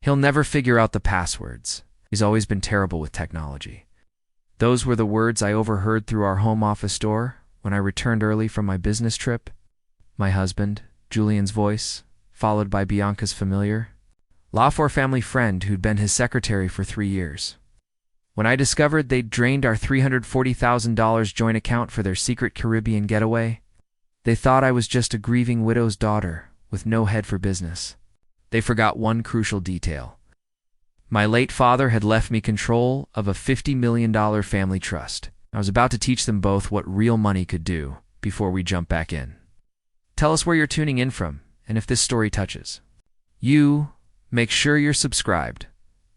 He'll never figure out the passwords. He's always been terrible with technology. Those were the words I overheard through our home office door when I returned early from my business trip. My husband, Julian's voice, followed by Bianca's familiar, Lafor family friend who'd been his secretary for 3 years. When I discovered they'd drained our $340,000 joint account for their secret Caribbean getaway, they thought I was just a grieving widow's daughter with no head for business. They forgot one crucial detail. My late father had left me control of a $50 million family trust. I was about to teach them both what real money could do before we jump back in. Tell us where you're tuning in from, and if this story touches you, make sure you're subscribed,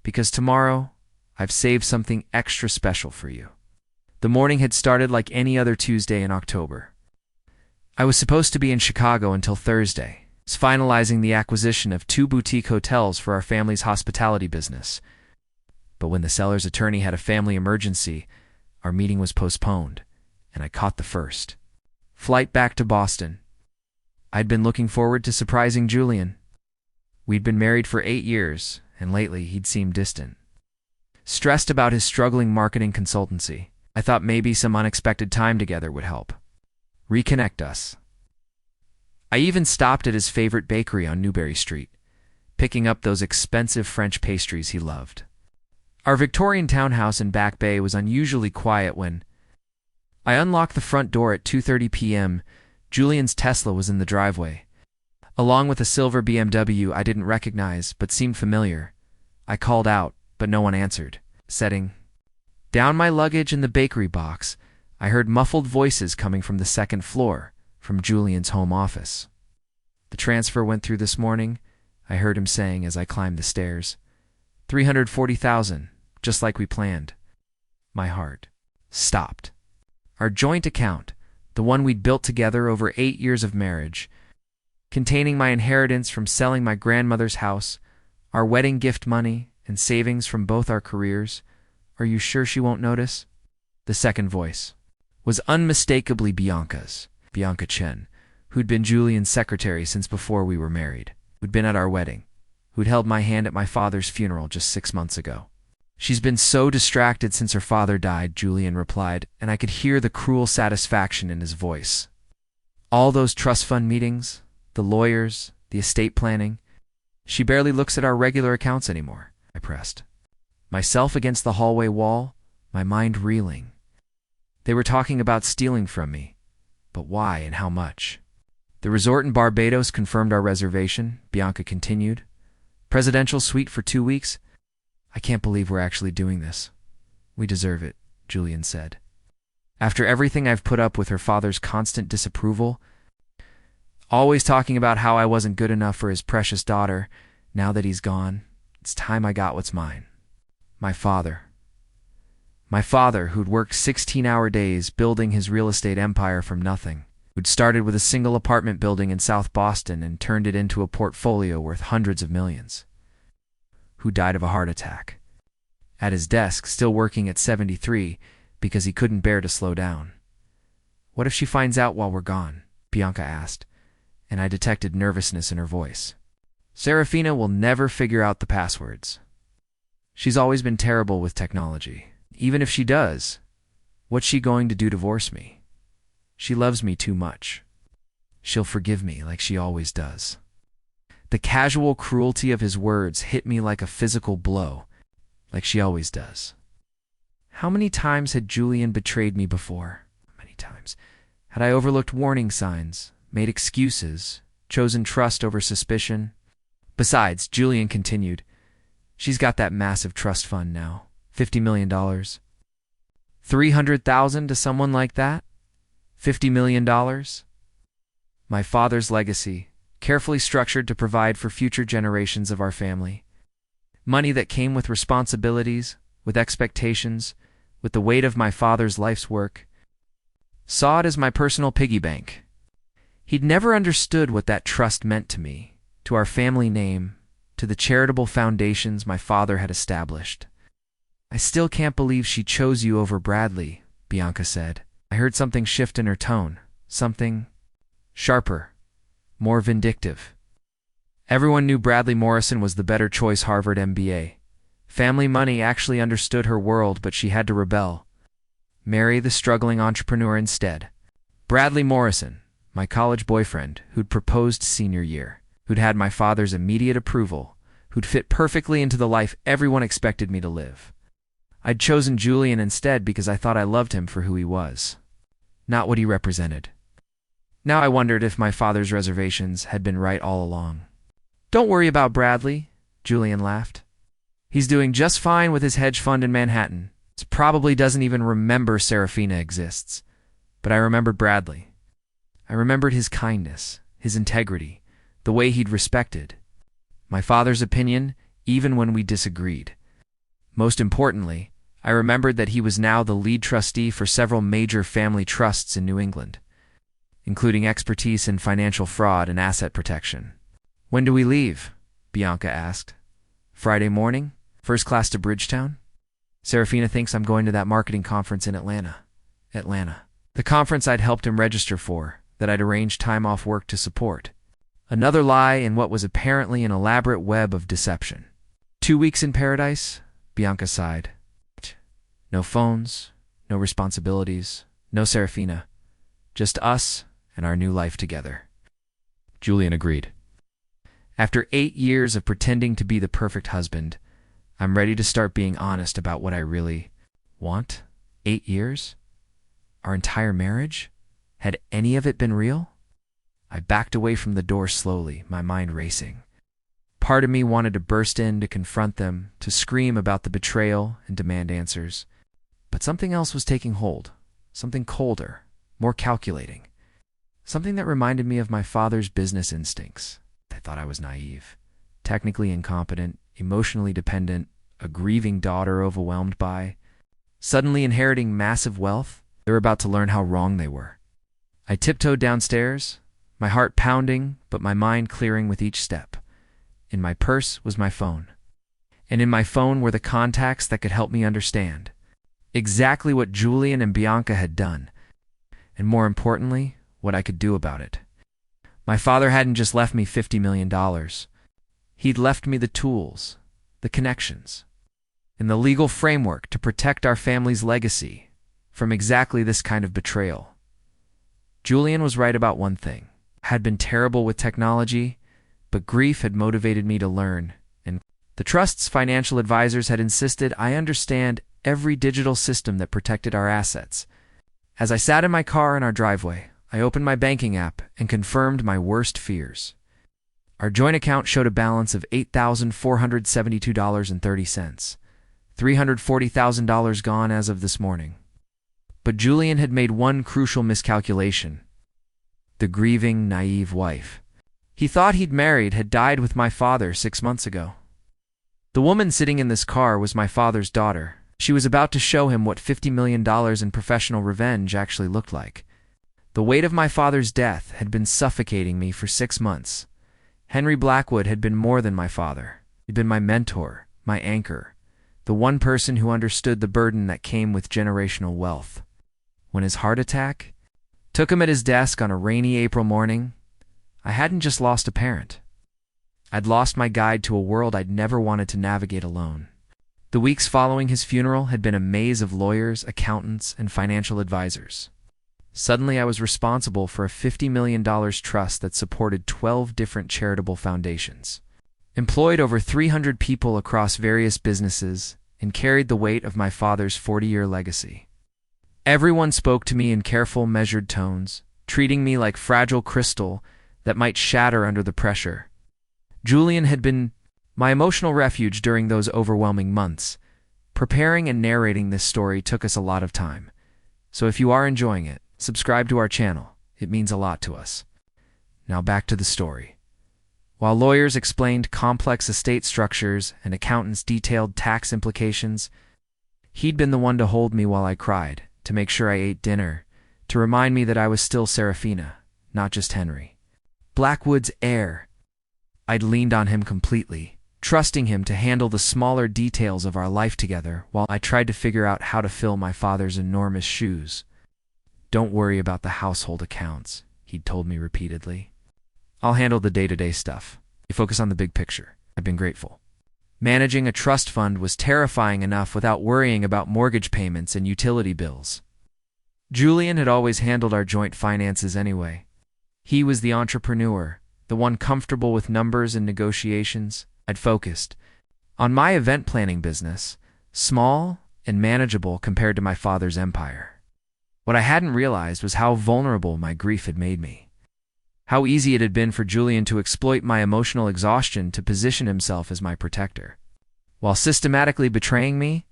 because tomorrow I've saved something extra special for you. The morning had started like any other Tuesday in October. I was supposed to be in Chicago until Thursday, finalizing the acquisition of 2 boutique hotels for our family's hospitality business. But when the seller's attorney had a family emergency, our meeting was postponed, and I caught the first flight back to Boston. I'd been looking forward to surprising Julian. We'd been married for 8 years, and lately he'd seemed distant. Stressed about his struggling marketing consultancy, I thought maybe some unexpected time together would help reconnect us. I even stopped at his favorite bakery on Newberry Street, picking up those expensive French pastries he loved. Our Victorian townhouse in Back Bay was unusually quiet when I unlocked the front door at 2:30 p.m. Julian's Tesla was in the driveway, along with a silver BMW I didn't recognize but seemed familiar. I called out, but no one answered. Setting down my luggage in the bakery box, I heard muffled voices coming from the second floor, from Julian's home office. "The transfer went through this morning," I heard him saying as I climbed the stairs. $340,000, just like we planned. My heart stopped. Our joint account, the one we'd built together over 8 years of marriage, containing my inheritance from selling my grandmother's house, our wedding gift money, and savings from both our careers. Are you sure she won't notice? The second voice was unmistakably Bianca's. Bianca Chen, who'd been Julian's secretary since before we were married, who'd been at our wedding, who'd held my hand at my father's funeral just 6 months ago. "She's been so distracted since her father died," Julian replied, and I could hear the cruel satisfaction in his voice. "All those trust fund meetings, the lawyers, the estate planning. She barely looks at our regular accounts anymore," I pressed, myself against the hallway wall, my mind reeling. They were talking about stealing from me, but why and how much? "The resort in Barbados confirmed our reservation," Bianca continued. "Presidential suite for 2 weeks. I can't believe we're actually doing this." "We deserve it," Julian said. "After everything I've put up with her father's constant disapproval, always talking about how I wasn't good enough for his precious daughter, now that he's gone, it's time I got what's mine." My father, who'd worked 16-hour days building his real estate empire from nothing, who'd started with a single apartment building in South Boston and turned it into a portfolio worth hundreds of millions, who died of a heart attack, at his desk still working at 73 because he couldn't bear to slow down. "What if she finds out while we're gone?" Bianca asked, and I detected nervousness in her voice. "Serafina will never figure out the passwords. She's always been terrible with technology. Even if she does, what's she going to do, divorce me? She loves me too much. She'll forgive me like she always does." The casual cruelty of his words hit me like a physical blow, like she always does. How many times had Julian betrayed me before? Many times. Had I overlooked warning signs, made excuses, chosen trust over suspicion? Besides, Julian continued, "She's got that massive trust fund now. $50 million. $300,000 to someone like that? $50 million? My father's legacy, carefully structured to provide for future generations of our family. Money that came with responsibilities, with expectations, with the weight of my father's life's work. Saw it as my personal piggy bank. He'd never understood what that trust meant to me, to our family name, to the charitable foundations my father had established. "I still can't believe she chose you over Bradley," Bianca said. I heard something shift in her tone, something sharper, more vindictive. Everyone knew Bradley Morrison was the better choice Harvard MBA. Family money actually understood her world, but she had to rebel. Marry the struggling entrepreneur instead. Bradley Morrison, my college boyfriend, who'd proposed senior year, who'd had my father's immediate approval, who'd fit perfectly into the life everyone expected me to live. I'd chosen Julian instead because I thought I loved him for who he was, not what he represented. Now I wondered if my father's reservations had been right all along. "Don't worry about Bradley," Julian laughed. "He's doing just fine with his hedge fund in Manhattan. He probably doesn't even remember Serafina exists." But I remembered Bradley. I remembered his kindness, his integrity, the way he'd respected my father's opinion, even when we disagreed. Most importantly, I remembered that he was now the lead trustee for several major family trusts in New England, including expertise in financial fraud and asset protection. "When do we leave?" Bianca asked. "Friday morning? First class to Bridgetown?" "Serafina thinks I'm going to that marketing conference in Atlanta." Atlanta. The conference I'd helped him register for, that I'd arranged time off work to support. Another lie in what was apparently an elaborate web of deception. 2 weeks in paradise? Bianca sighed. No phones, no responsibilities, no Serafina. Just us and our new life together. Julian agreed. After 8 years of pretending to be the perfect husband, I'm ready to start being honest about what I really want. 8 years? Our entire marriage? Had any of it been real? I backed away from the door slowly, my mind racing. Part of me wanted to burst in to confront them, to scream about the betrayal and demand answers. But something else was taking hold, something colder, more calculating, something that reminded me of my father's business instincts. I thought I was naive, technically incompetent, emotionally dependent, a grieving daughter overwhelmed by, suddenly inheriting massive wealth. They were about to learn how wrong they were. I tiptoed downstairs, my heart pounding, but my mind clearing with each step. In my purse was my phone. And in my phone were the contacts that could help me understand exactly what Julian and Bianca had done, and more importantly, what I could do about it. My father hadn't just left me $50 million. He'd left me the tools, the connections, and the legal framework to protect our family's legacy from exactly this kind of betrayal. Julian was right about one thing. I had been terrible with technology, but grief had motivated me to learn, and the trust's financial advisors had insisted I understand every digital system that protected our assets. As I sat in my car in our driveway, I opened my banking app and confirmed my worst fears. Our joint account showed a balance of $8,472.30, $340,000 gone as of this morning. But Julian had made one crucial miscalculation. The grieving, naive wife he thought he'd married had died with my father 6 months ago. The woman sitting in this car was my father's daughter. She was about to show him what $50 million in professional revenge actually looked like. The weight of my father's death had been suffocating me for 6 months. Henry Blackwood had been more than my father. He'd been my mentor, my anchor, the one person who understood the burden that came with generational wealth. When his heart attack took him at his desk on a rainy April morning, I hadn't just lost a parent. I'd lost my guide to a world I'd never wanted to navigate alone. The weeks following his funeral had been a maze of lawyers, accountants, and financial advisors. Suddenly, I was responsible for a $50 million trust that supported 12 different charitable foundations, employed over 300 people across various businesses, and carried the weight of my father's 40-year legacy. Everyone spoke to me in careful, measured tones, treating me like fragile crystal that might shatter under the pressure. Julian had been my emotional refuge during those overwhelming months. Preparing and narrating this story took us a lot of time. So if you are enjoying it, subscribe to our channel. It means a lot to us. Now back to the story. While lawyers explained complex estate structures and accountants detailed tax implications, he'd been the one to hold me while I cried, to make sure I ate dinner, to remind me that I was still Serafina, not just Henry. Blackwood's heir. I'd leaned on him completely, trusting him to handle the smaller details of our life together while I tried to figure out how to fill my father's enormous shoes. "Don't worry about the household accounts," he'd told me repeatedly. "I'll handle the day-to-day stuff." You focus on the big picture. I've been grateful. Managing a trust fund was terrifying enough without worrying about mortgage payments and utility bills. Julian had always handled our joint finances anyway. He was the entrepreneur, the one comfortable with numbers and negotiations. I'd focused on my event planning business, small and manageable compared to my father's empire. What I hadn't realized was how vulnerable my grief had made me. How easy it had been for Julian to exploit my emotional exhaustion to position himself as my protector. While systematically betraying me,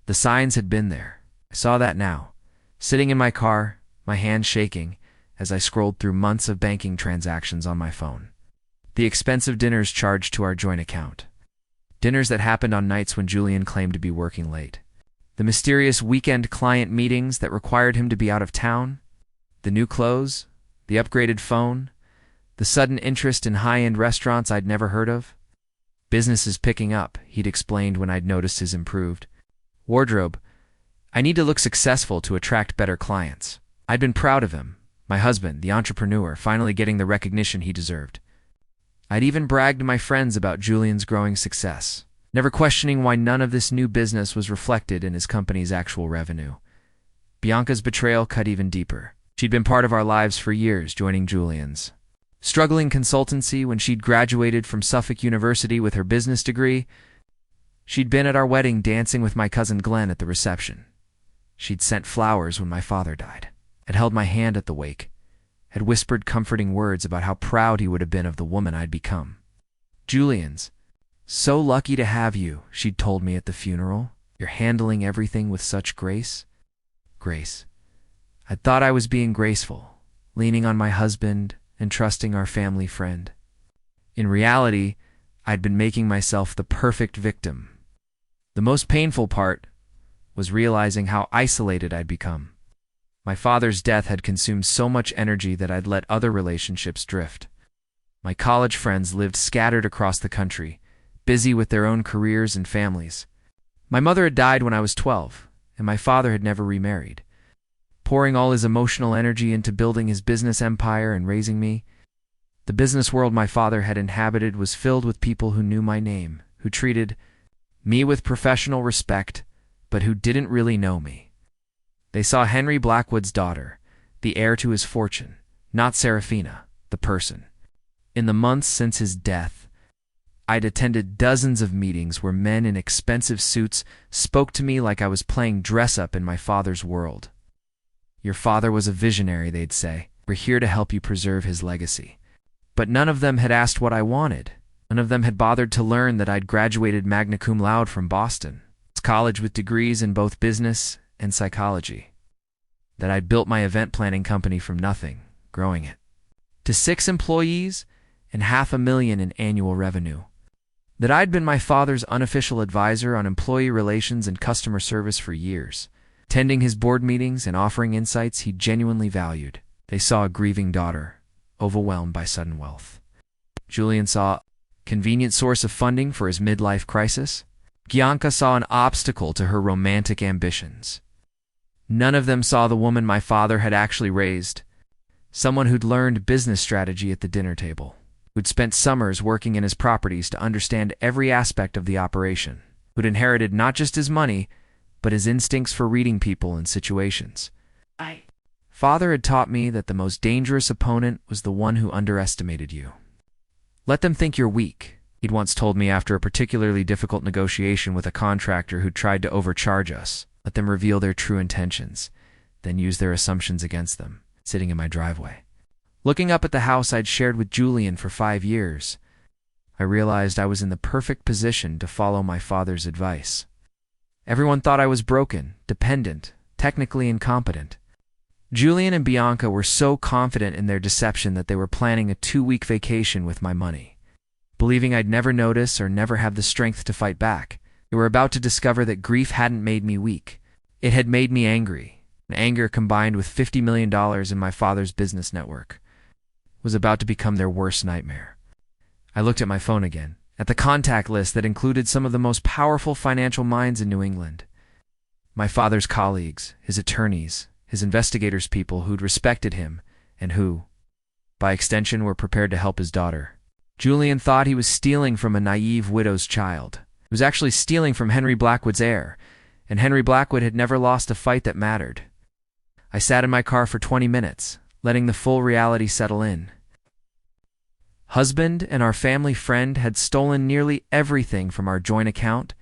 the signs had been there. I saw that now, sitting in my car, my hands shaking, as I scrolled through months of banking transactions on my phone. The expensive dinners charged to our joint account. Dinners that happened on nights when Julian claimed to be working late. The mysterious weekend client meetings that required him to be out of town. The new clothes, the upgraded phone, the sudden interest in high-end restaurants I'd never heard of. Business is picking up, he'd explained when I'd noticed his improved wardrobe. I need to look successful to attract better clients. I'd been proud of him, my husband, the entrepreneur, finally getting the recognition he deserved. I'd even bragged to my friends about Julian's growing success, never questioning why none of this new business was reflected in his company's actual revenue. Bianca's betrayal cut even deeper. She'd been part of our lives for years, joining Julian's struggling consultancy when she'd graduated from Suffolk University with her business degree. She'd been at our wedding dancing with my cousin Glenn at the reception. She'd sent flowers when my father died, had held my hand at the wake, had whispered comforting words about how proud he would have been of the woman I'd become. Julian's, "So lucky to have you," she'd told me at the funeral. "You're handling everything with such grace." Grace. I thought I was being graceful, leaning on my husband and trusting our family friend. In reality, I'd been making myself the perfect victim. The most painful part was realizing how isolated I'd become. My father's death had consumed so much energy that I'd let other relationships drift. My college friends lived scattered across the country, busy with their own careers and families. My mother had died when I was 12, and my father had never remarried, pouring all his emotional energy into building his business empire and raising me. The business world my father had inhabited was filled with people who knew my name, who treated me with professional respect, but who didn't really know me. They saw Henry Blackwood's daughter, the heir to his fortune, not Serafina, the person. In the months since his death, I'd attended dozens of meetings where men in expensive suits spoke to me like I was playing dress-up in my father's world. "Your father was a visionary," they'd say. "We're here to help you preserve his legacy." But none of them had asked what I wanted. None of them had bothered to learn that I'd graduated magna cum laude from Boston. It's college with degrees in both business and psychology. That I'd built my event planning company from nothing, growing it to 6 employees and $500,000 in annual revenue. That I'd been my father's unofficial advisor on employee relations and customer service for years, attending his board meetings and offering insights he genuinely valued. They saw a grieving daughter, overwhelmed by sudden wealth. Julian saw a convenient source of funding for his midlife crisis. Bianca saw an obstacle to her romantic ambitions. None of them saw the woman my father had actually raised, someone who'd learned business strategy at the dinner table, who'd spent summers working in his properties to understand every aspect of the operation, who'd inherited not just his money, but his instincts for reading people and situations. Father had taught me that the most dangerous opponent was the one who underestimated you. "Let them think you're weak," he'd once told me after a particularly difficult negotiation with a contractor who tried to overcharge us. "Let them reveal their true intentions, then use their assumptions against them," sitting in my driveway. Looking up at the house I'd shared with Julian for 5 years, I realized I was in the perfect position to follow my father's advice. Everyone thought I was broken, dependent, technically incompetent. Julian and Bianca were so confident in their deception that they were planning a 2-week vacation with my money. Believing I'd never notice or never have the strength to fight back, they were about to discover that grief hadn't made me weak. It had made me angry. And anger combined with $50 million in my father's business network was about to become their worst nightmare. I looked at my phone again, at the contact list that included some of the most powerful financial minds in New England. My father's colleagues, his attorneys, his investigators, people who'd respected him and who, by extension, were prepared to help his daughter. Julian thought he was stealing from a naive widow's child. He was actually stealing from Henry Blackwood's heir, and Henry Blackwood had never lost a fight that mattered. I sat in my car for 20 minutes, letting the full reality settle in. Husband and our family friend had stolen nearly everything from our joint account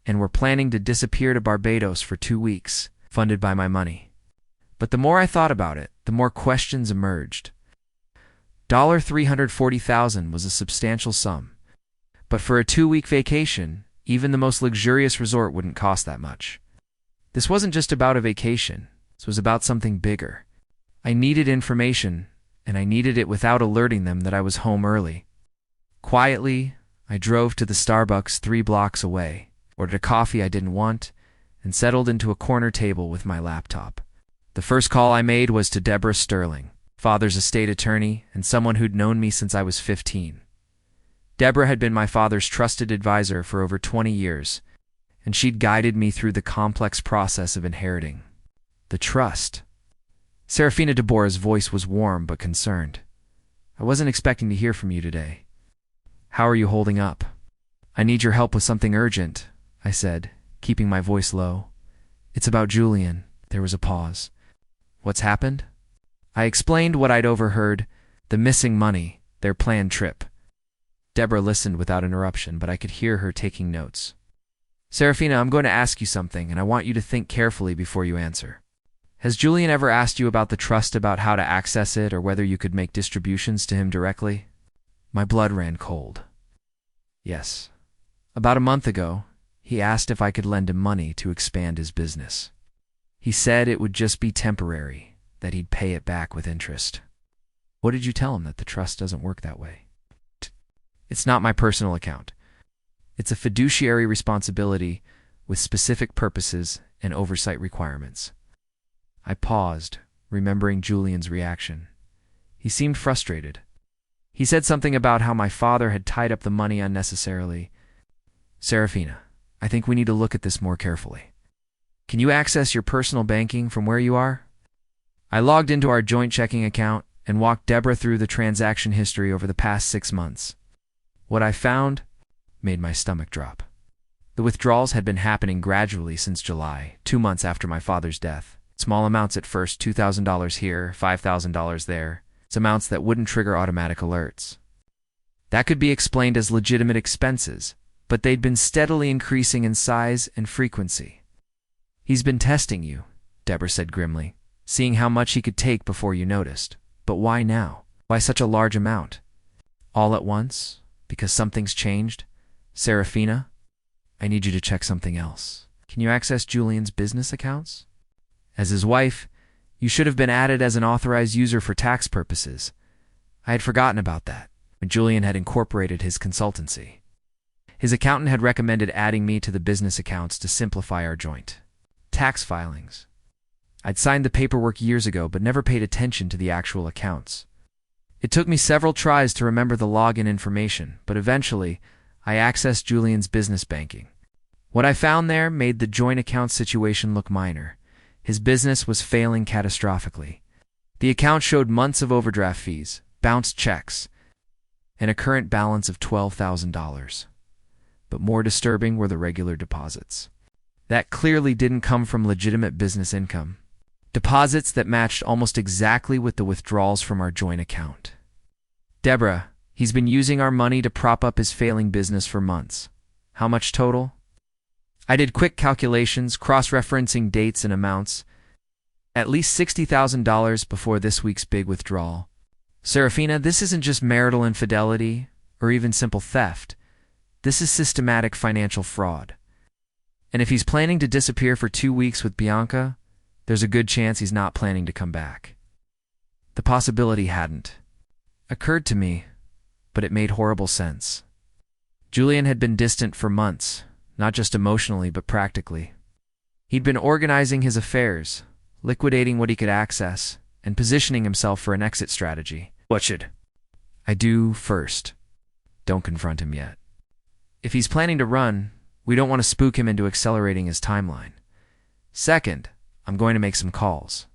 and were planning to disappear to Barbados for 2 weeks, funded by my money. But the more I thought about it, the more questions emerged. $340,000 was a substantial sum, but for a 2-week vacation, even the most luxurious resort wouldn't cost that much. This wasn't just about a vacation. This was about something bigger. I needed information, and I needed it without alerting them that I was home early. Quietly, I drove to the Starbucks 3 blocks away, ordered a coffee I didn't want, and settled into a corner table with my laptop. The first call I made was to Deborah Sterling, father's estate attorney and someone who'd known me since I was 15. Deborah had been my father's trusted advisor for over 20 years, and she'd guided me through the complex process of inheriting. The trust. Serafina Deborah's voice was warm but concerned. I wasn't expecting to hear from you today. How are you holding up? I need your help with something urgent, I said, keeping my voice low. It's about Julian. There was a pause. What's happened? I explained what I'd overheard, the missing money, their planned trip. Deborah listened without interruption, but I could hear her taking notes. Serafina, I'm going to ask you something, and I want you to think carefully before you answer. Has Julian ever asked you about the trust, about how to access it, or whether you could make distributions to him directly? My blood ran cold. Yes. About a month ago, he asked if I could lend him money to expand his business. He said it would just be temporary, that he'd pay it back with interest. What did you tell him? That the trust doesn't work that way? It's not my personal account. It's a fiduciary responsibility with specific purposes and oversight requirements. I paused, remembering Julian's reaction. He seemed frustrated. He said something about how my father had tied up the money unnecessarily. Serafina, I think we need to look at this more carefully. Can you access your personal banking from where you are? I logged into our joint checking account and walked Deborah through the transaction history over the past 6 months. What I found made my stomach drop. The withdrawals had been happening gradually since July, 2 months after my father's death. Small amounts at first, $2,000 here, $5,000 there. It's amounts that wouldn't trigger automatic alerts. That could be explained as legitimate expenses, but they'd been steadily increasing in size and frequency. He's been testing you, Deborah said grimly, seeing how much he could take before you noticed. But why now? Why such a large amount? All at once? Because something's changed? Serafina, I need you to check something else. Can you access Julian's business accounts? As his wife, you should have been added as an authorized user for tax purposes. I had forgotten about that when Julian had incorporated his consultancy. His accountant had recommended adding me to the business accounts to simplify our joint tax filings. I'd signed the paperwork years ago, but never paid attention to the actual accounts. It took me several tries to remember the login information, but eventually, I accessed Julian's business banking. What I found there made the joint account situation look minor. His business was failing catastrophically. The account showed months of overdraft fees, bounced checks, and a current balance of $12,000. But more disturbing were the regular deposits. That clearly didn't come from legitimate business income. Deposits that matched almost exactly with the withdrawals from our joint account. Deborah, he's been using our money to prop up his failing business for months. How much total? I did quick calculations, cross-referencing dates and amounts. At least $60,000 before this week's big withdrawal. Serafina, this isn't just marital infidelity or even simple theft. This is systematic financial fraud. And if he's planning to disappear for 2 weeks with Bianca, there's a good chance he's not planning to come back. The possibility hadn't occurred to me, but it made horrible sense. Julian had been distant for months, not just emotionally, but practically. He'd been organizing his affairs, liquidating what he could access, and positioning himself for an exit strategy. What should I do first? Don't confront him yet. If he's planning to run, we don't want to spook him into accelerating his timeline. Second, I'm going to make some calls.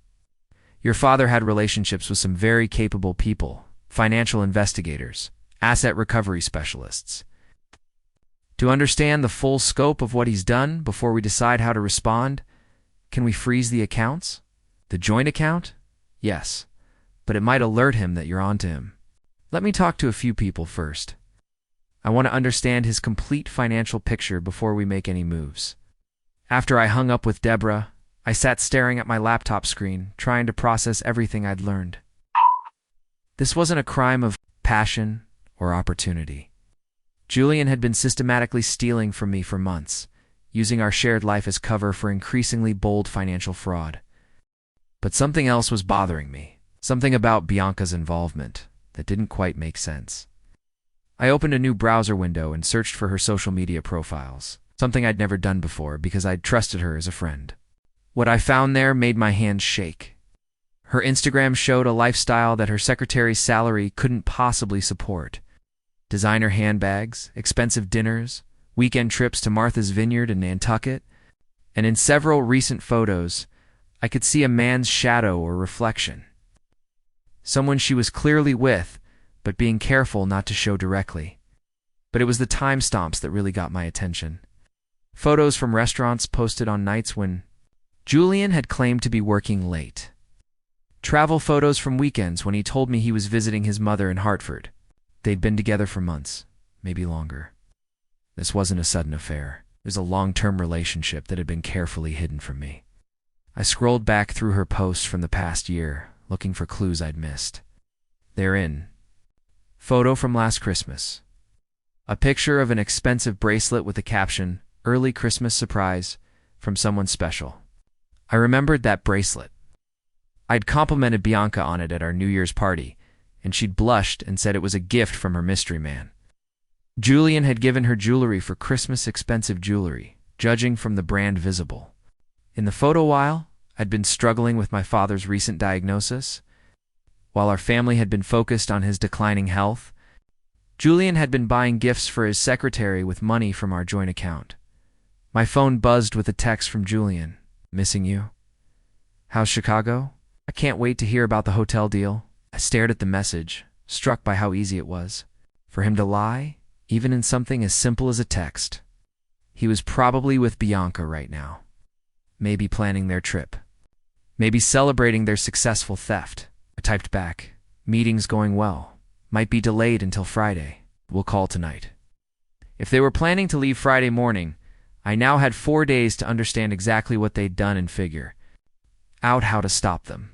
Your father had relationships with some very capable people, financial investigators, asset recovery specialists. To understand the full scope of what he's done before we decide how to respond, can we freeze the accounts? The joint account? Yes, but it might alert him that you're onto him. Let me talk to a few people first. I want to understand his complete financial picture before we make any moves. After I hung up with Deborah, I sat staring at my laptop screen, trying to process everything I'd learned. This wasn't a crime of passion or opportunity. Julian had been systematically stealing from me for months, using our shared life as cover for increasingly bold financial fraud. But something else was bothering me, something about Bianca's involvement that didn't quite make sense. I opened a new browser window and searched for her social media profiles, something I'd never done before because I'd trusted her as a friend. What I found there made my hands shake. Her Instagram showed a lifestyle that her secretary's salary couldn't possibly support. Designer handbags, expensive dinners, weekend trips to Martha's Vineyard in Nantucket, and in several recent photos, I could see a man's shadow or reflection. Someone she was clearly with, but being careful not to show directly. But it was the timestamps that really got my attention. Photos from restaurants posted on nights when Julian had claimed to be working late. Travel photos from weekends when he told me he was visiting his mother in Hartford. They'd been together for months, maybe longer. This wasn't a sudden affair. It was a long-term relationship that had been carefully hidden from me. I scrolled back through her posts from the past year, looking for clues I'd missed. Therein, photo from last Christmas. A picture of an expensive bracelet with the caption, "Early Christmas surprise," from someone special. I remembered that bracelet. I'd complimented Bianca on it at our New Year's party, and she'd blushed and said it was a gift from her mystery man. Julian had given her jewelry for Christmas, expensive jewelry, judging from the brand visible. In the photo while, I'd been struggling with my father's recent diagnosis. While our family had been focused on his declining health, Julian had been buying gifts for his secretary with money from our joint account. My phone buzzed with a text from Julian. "Missing you. How's Chicago? I can't wait to hear about the hotel deal." I stared at the message, struck by how easy it was. For him to lie, even in something as simple as a text. He was probably with Bianca right now. Maybe planning their trip. Maybe celebrating their successful theft. I typed back, "Meeting's going well. Might be delayed until Friday. We'll call tonight." If they were planning to leave Friday morning, I now had 4 days to understand exactly what they'd done and figure out how to stop them.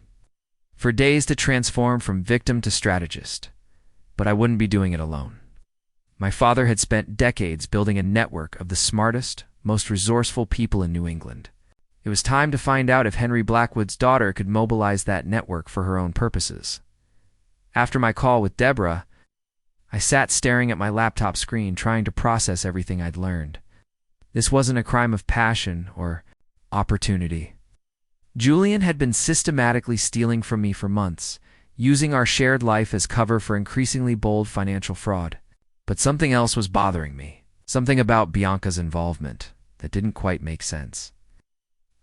For days to transform from victim to strategist. But I wouldn't be doing it alone. My father had spent decades building a network of the smartest, most resourceful people in New England. It was time to find out if Henry Blackwood's daughter could mobilize that network for her own purposes. After my call with Deborah, I sat staring at my laptop screen trying to process everything I'd learned. This wasn't a crime of passion or opportunity. Julian had been systematically stealing from me for months, using our shared life as cover for increasingly bold financial fraud. But something else was bothering me, something about Bianca's involvement that didn't quite make sense.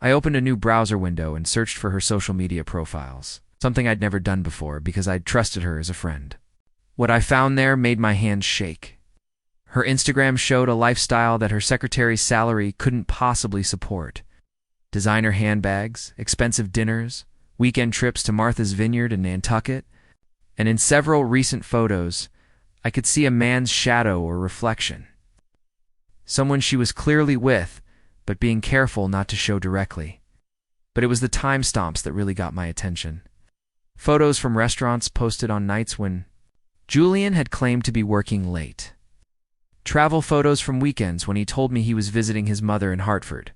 I opened a new browser window and searched for her social media profiles, something I'd never done before because I'd trusted her as a friend. What I found there made my hands shake. Her Instagram showed a lifestyle that her secretary's salary couldn't possibly support. Designer handbags, expensive dinners, weekend trips to Martha's Vineyard in Nantucket, and in several recent photos, I could see a man's shadow or reflection. Someone she was clearly with, but being careful not to show directly. But it was the timestamps that really got my attention. Photos from restaurants posted on nights when Julian had claimed to be working late. Travel photos from weekends when he told me he was visiting his mother in Hartford.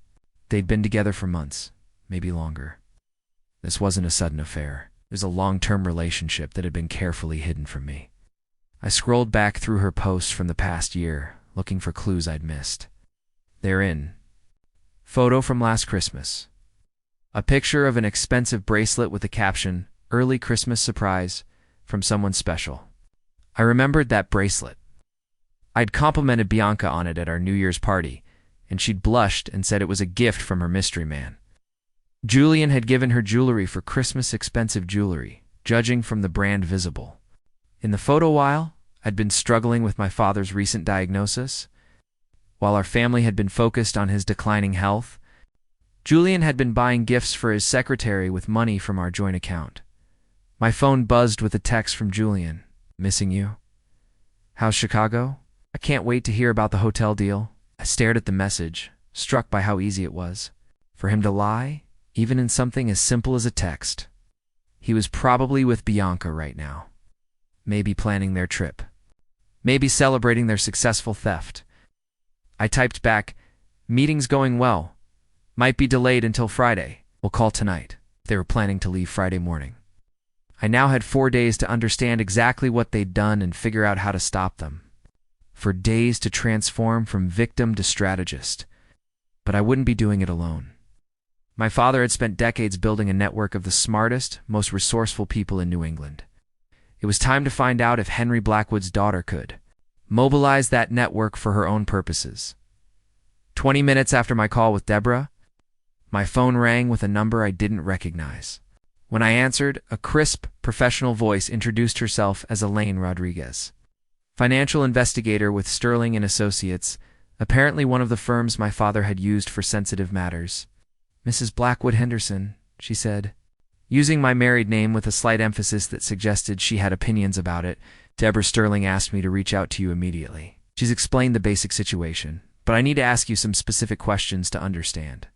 They'd been together for months, maybe longer. This wasn't a sudden affair. It was a long-term relationship that had been carefully hidden from me. I scrolled back through her posts from the past year, looking for clues I'd missed. Therein, photo from last Christmas. A picture of an expensive bracelet with the caption, "Early Christmas surprise," from someone special. I remembered that bracelet. I'd complimented Bianca on it at our New Year's party, and she'd blushed and said it was a gift from her mystery man. Julian had given her jewelry for Christmas, expensive jewelry, judging from the brand visible. In the photo while, I'd been struggling with my father's recent diagnosis. While our family had been focused on his declining health, Julian had been buying gifts for his secretary with money from our joint account. My phone buzzed with a text from Julian. "Missing you. How's Chicago? I can't wait to hear about the hotel deal." I stared at the message, struck by how easy it was for him to lie, even in something as simple as a text. He was probably with Bianca right now. Maybe planning their trip. Maybe celebrating their successful theft. I typed back, "Meeting's going well. Might be delayed until Friday. We'll call tonight." They were planning to leave Friday morning. I now had 4 days to understand exactly what they'd done and figure out how to stop them. For days to transform from victim to strategist. But I wouldn't be doing it alone. My father had spent decades building a network of the smartest, most resourceful people in New England. It was time to find out if Henry Blackwood's daughter could mobilize that network for her own purposes. 20 minutes after my call with Deborah, my phone rang with a number I didn't recognize. When I answered, a crisp, professional voice introduced herself as Elaine Rodriguez, financial investigator with Sterling and Associates, apparently one of the firms my father had used for sensitive matters. "Mrs. Blackwood Henderson," she said. Using my married name with a slight emphasis that suggested she had opinions about it, "Deborah Sterling asked me to reach out to you immediately. She's explained the basic situation, but I need to ask you some specific questions to understand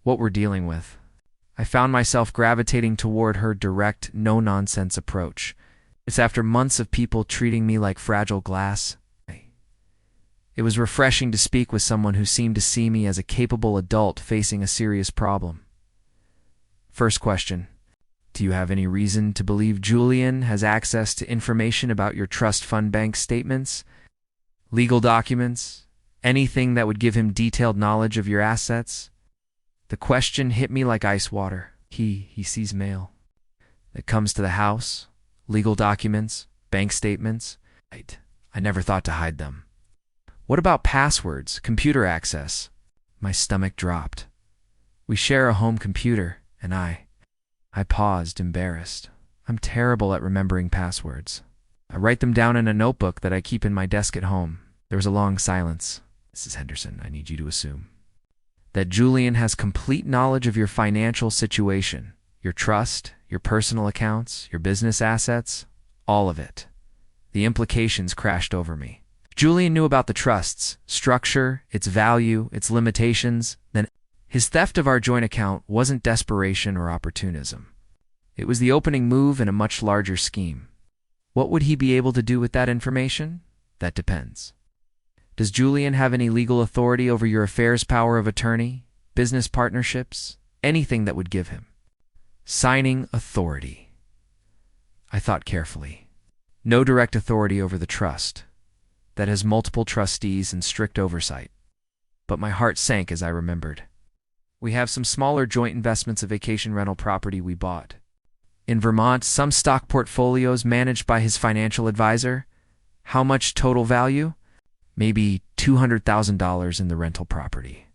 what we're dealing with." I found myself gravitating toward her direct, no-nonsense approach. It's after months of people treating me like fragile glass. It was refreshing to speak with someone who seemed to see me as a capable adult facing a serious problem. First question. Do you have any reason to believe Julian has access to information about your trust fund bank statements, legal documents, anything that would give him detailed knowledge of your assets? The question hit me like ice water. He sees mail that comes to the house, legal documents, bank statements. I never thought to hide them. What about passwords, computer access? My stomach dropped. We share a home computer, and I paused, embarrassed. I'm terrible at remembering passwords. I write them down in a notebook that I keep in my desk at home. There was a long silence. "Mrs. Henderson, I need you to assume that Julian has complete knowledge of your financial situation, your trust, your personal accounts, your business assets, all of it." The implications crashed over me. Julian knew about the trust's structure, its value, its limitations. Then his theft of our joint account wasn't desperation or opportunism. It was the opening move in a much larger scheme. What would he be able to do with that information? That depends. Does Julian have any legal authority over your affairs, power of attorney, business partnerships, anything that would give him signing authority? I thought carefully. No direct authority over the trust. That has multiple trustees and strict oversight. But my heart sank as I remembered. We have some smaller joint investments of vacation rental property we bought in Vermont, some stock portfolios managed by his financial advisor. How much total value? Maybe $200,000 in the rental property.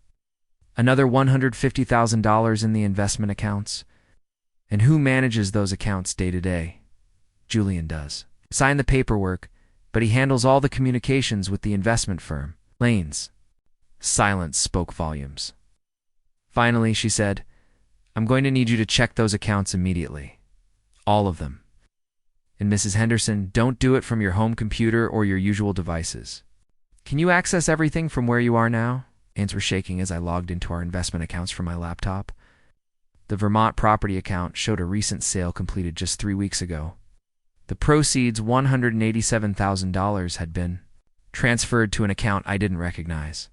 Another $150,000 in the investment accounts. And who manages those accounts day to day? Julian does. Sign the paperwork, but he handles all the communications with the investment firm. Lane's silence spoke volumes. Finally, she said, "I'm going to need you to check those accounts immediately. All of them. And Mrs. Henderson, don't do it from your home computer or your usual devices. Can you access everything from where you are now?" Hands were shaking as I logged into our investment accounts from my laptop. The Vermont property account showed a recent sale completed just 3 weeks ago. The proceeds, $187,000, had been transferred to an account I didn't recognize.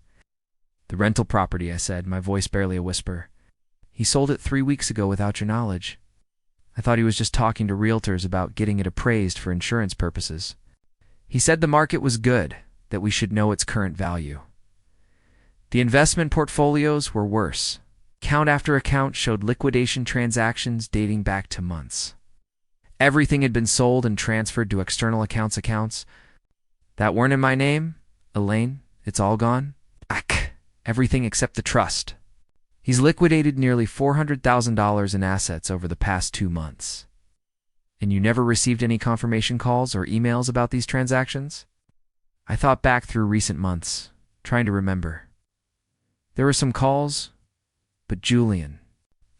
"The rental property," I said, my voice barely a whisper. "He sold it 3 weeks ago without your knowledge." I thought he was just talking to realtors about getting it appraised for insurance purposes. "He said the market was good, that we should know its current value." The investment portfolios were worse. Account after account showed liquidation transactions dating back to months. Everything had been sold and transferred to external accounts that weren't in my name. "Elaine, it's all gone?" Everything except the trust. He's liquidated nearly $400,000 in assets over the past 2 months. And you never received any confirmation calls or emails about these transactions? I thought back through recent months, trying to remember. There were some calls, but Julian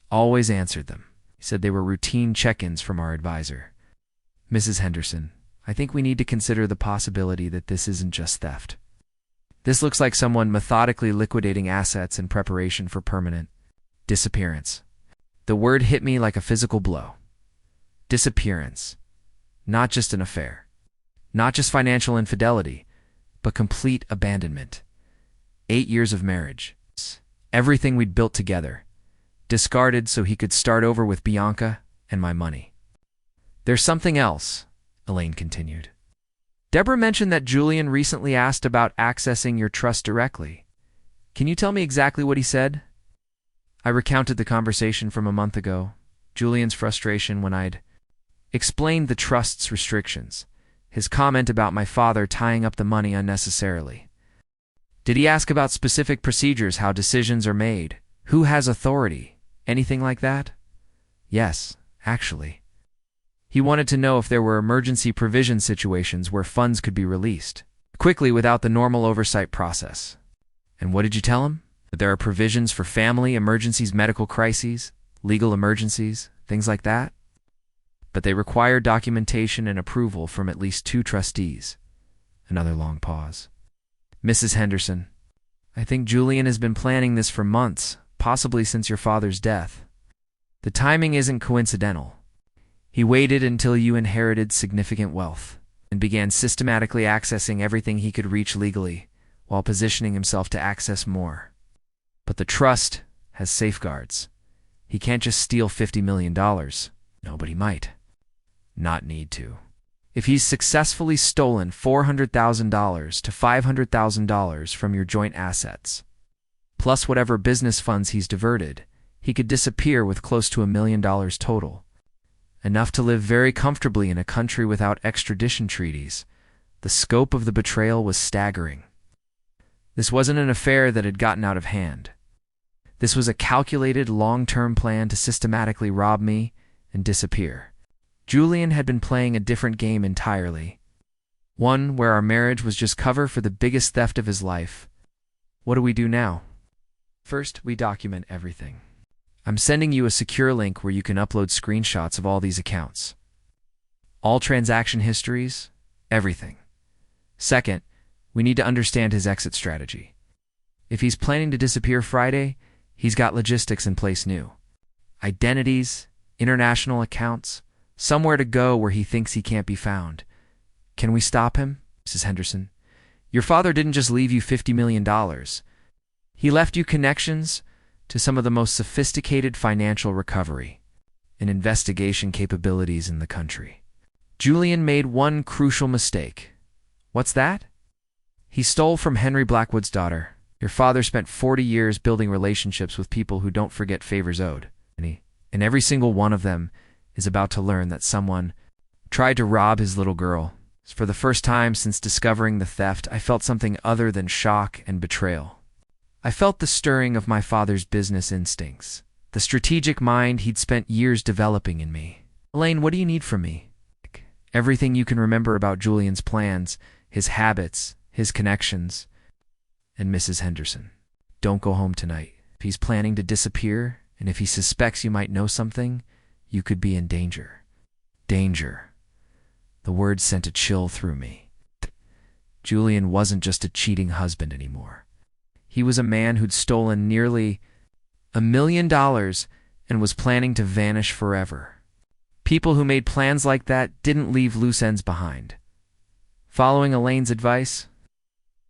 always answered them. He said they were routine check-ins from our advisor. Mrs. Henderson, I think we need to consider the possibility that this isn't just theft. This looks like someone methodically liquidating assets in preparation for permanent disappearance. The word hit me like a physical blow. Disappearance. Not just an affair. Not just financial infidelity, but complete abandonment. 8 years of marriage. Everything we'd built together. Discarded so he could start over with Bianca and my money. There's something else, Elaine continued. Deborah mentioned that Julian recently asked about accessing your trust directly. Can you tell me exactly what he said? I recounted the conversation from a month ago, Julian's frustration when I'd explained the trust's restrictions, his comment about my father tying up the money unnecessarily. Did he ask about specific procedures, how decisions are made, who has authority, anything like that? Yes, actually. He wanted to know if there were emergency provision situations where funds could be released quickly without the normal oversight process. And what did you tell him? That there are provisions for family emergencies, medical crises, legal emergencies, things like that? But they require documentation and approval from at least 2 trustees. Another long pause. Mrs. Henderson, I think Julian has been planning this for months, possibly since your father's death. The timing isn't coincidental. He waited until you inherited significant wealth and began systematically accessing everything he could reach legally, while positioning himself to access more. But the trust has safeguards. He can't just steal $50 million. Nobody might. Not need to. If he's successfully stolen $400,000 to $500,000 from your joint assets, plus whatever business funds he's diverted, he could disappear with close to $1 million total. Enough to live very comfortably in a country without extradition treaties. The scope of the betrayal was staggering. This wasn't an affair that had gotten out of hand. This was a calculated, long-term plan to systematically rob me and disappear. Julian had been playing a different game entirely. One where our marriage was just cover for the biggest theft of his life. What do we do now? First, we document everything. I'm sending you a secure link where you can upload screenshots of all these accounts. All transaction histories, everything. Second, we need to understand his exit strategy. If he's planning to disappear Friday, he's got logistics in place new. Identities, international accounts, somewhere to go where he thinks he can't be found. Can we stop him, Mrs. Henderson? Your father didn't just leave you $50 million. He left you connections to some of the most sophisticated financial recovery and investigation capabilities in the country. Julian made one crucial mistake. What's that? He stole from Henry Blackwood's daughter. Your father spent 40 years building relationships with people who don't forget favors owed. And every single one of them is about to learn that someone tried to rob his little girl. For the first time since discovering the theft, I felt something other than shock and betrayal. I felt the stirring of my father's business instincts, the strategic mind he'd spent years developing in me. Elaine, what do you need from me? Everything you can remember about Julian's plans, his habits, his connections. And Mrs. Henderson, don't go home tonight. If he's planning to disappear, and if he suspects you might know something, you could be in danger. Danger. The word sent a chill through me. Julian wasn't just a cheating husband anymore. He was a man who'd stolen nearly $1 million and was planning to vanish forever. People who made plans like that didn't leave loose ends behind. Following Elaine's advice,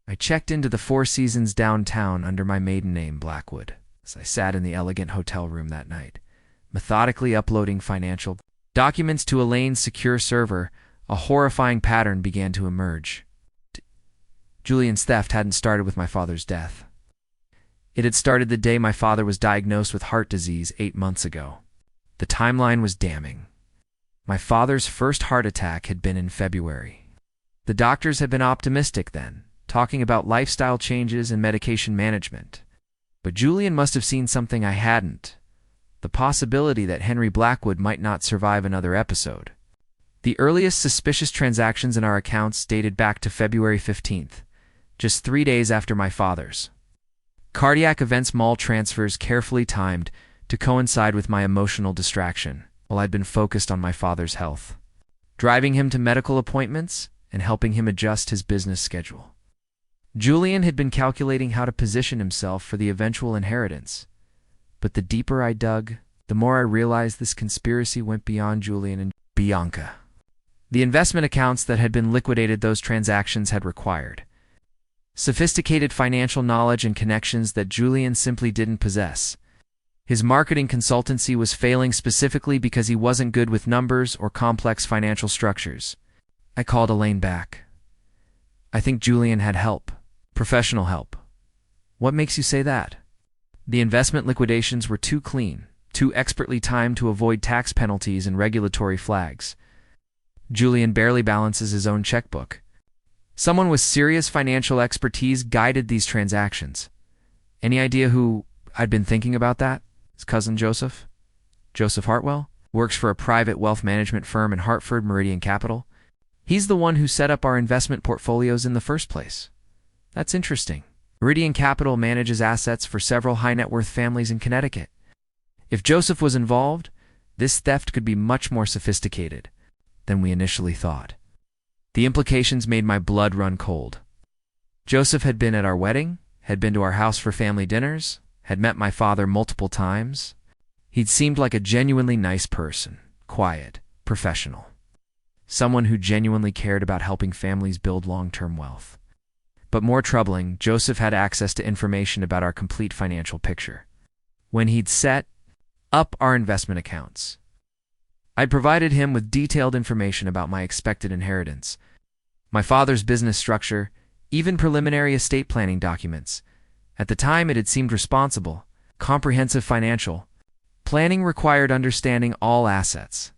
I checked into the Four Seasons downtown under my maiden name, Blackwood, as I sat in the elegant hotel room that night, methodically uploading financial documents to Elaine's secure server. A horrifying pattern began to emerge. Julian's theft hadn't started with my father's death. It had started the day my father was diagnosed with heart disease 8 months ago. The timeline was damning. My father's first heart attack had been in February. The doctors had been optimistic then, talking about lifestyle changes and medication management. But Julian must have seen something I hadn't. The possibility that Henry Blackwood might not survive another episode. The earliest suspicious transactions in our accounts dated back to February 15th, just 3 days after my father's. Cardiac events mall transfers carefully timed to coincide with my emotional distraction while I'd been focused on my father's health, driving him to medical appointments and helping him adjust his business schedule. Julian had been calculating how to position himself for the eventual inheritance, but the deeper I dug, the more I realized this conspiracy went beyond Julian and Bianca. The investment accounts that had been liquidated those transactions had required sophisticated financial knowledge and connections that Julian simply didn't possess. His marketing consultancy was failing specifically because he wasn't good with numbers or complex financial structures. I called Elaine back. I think Julian had help, professional help. What makes you say that? The investment liquidations were too clean, too expertly timed to avoid tax penalties and regulatory flags. Julian barely balances his own checkbook. Someone with serious financial expertise guided these transactions. Any idea who I'd been thinking about that? His cousin Joseph? Joseph Hartwell? Works for a private wealth management firm in Hartford, Meridian Capital. He's the one who set up our investment portfolios in the first place. That's interesting. Meridian Capital manages assets for several high-net-worth families in Connecticut. If Joseph was involved, this theft could be much more sophisticated than we initially thought. The implications made my blood run cold. Joseph had been at our wedding, had been to our house for family dinners, had met my father multiple times. He'd seemed like a genuinely nice person, quiet, professional. Someone who genuinely cared about helping families build long-term wealth. But more troubling, Joseph had access to information about our complete financial picture. When he'd set up our investment accounts, I'd provided him with detailed information about my expected inheritance, my father's business structure, even preliminary estate planning documents. At the time, it had seemed responsible, comprehensive financial planning required understanding all assets.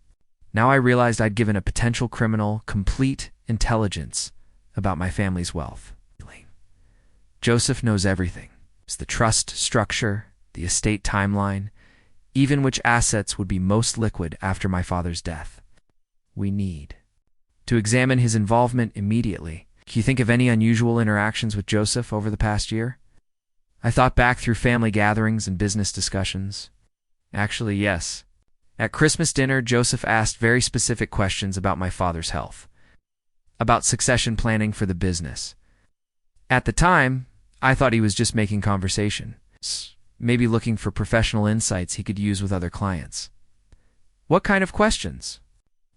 Now I realized I'd given a potential criminal complete intelligence about my family's wealth. Joseph knows everything. It's the trust structure, the estate timeline, even which assets would be most liquid after my father's death. We need to examine his involvement immediately. Can you think of any unusual interactions with Joseph over the past year? I thought back through family gatherings and business discussions. Actually, yes. At Christmas dinner, Joseph asked very specific questions about my father's health, about succession planning for the business. At the time, I thought he was just making conversation, maybe looking for professional insights he could use with other clients. What kind of questions?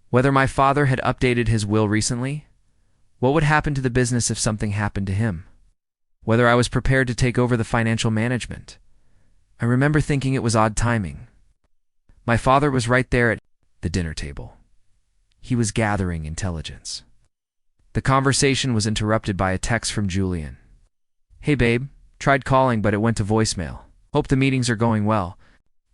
Whether my father had updated his will recently? What would happen to the business if something happened to him? Whether I was prepared to take over the financial management. I remember thinking it was odd timing. My father was right there at the dinner table. He was gathering intelligence. The conversation was interrupted by a text from Julian. Hey babe, tried calling but it went to voicemail. Hope the meetings are going well.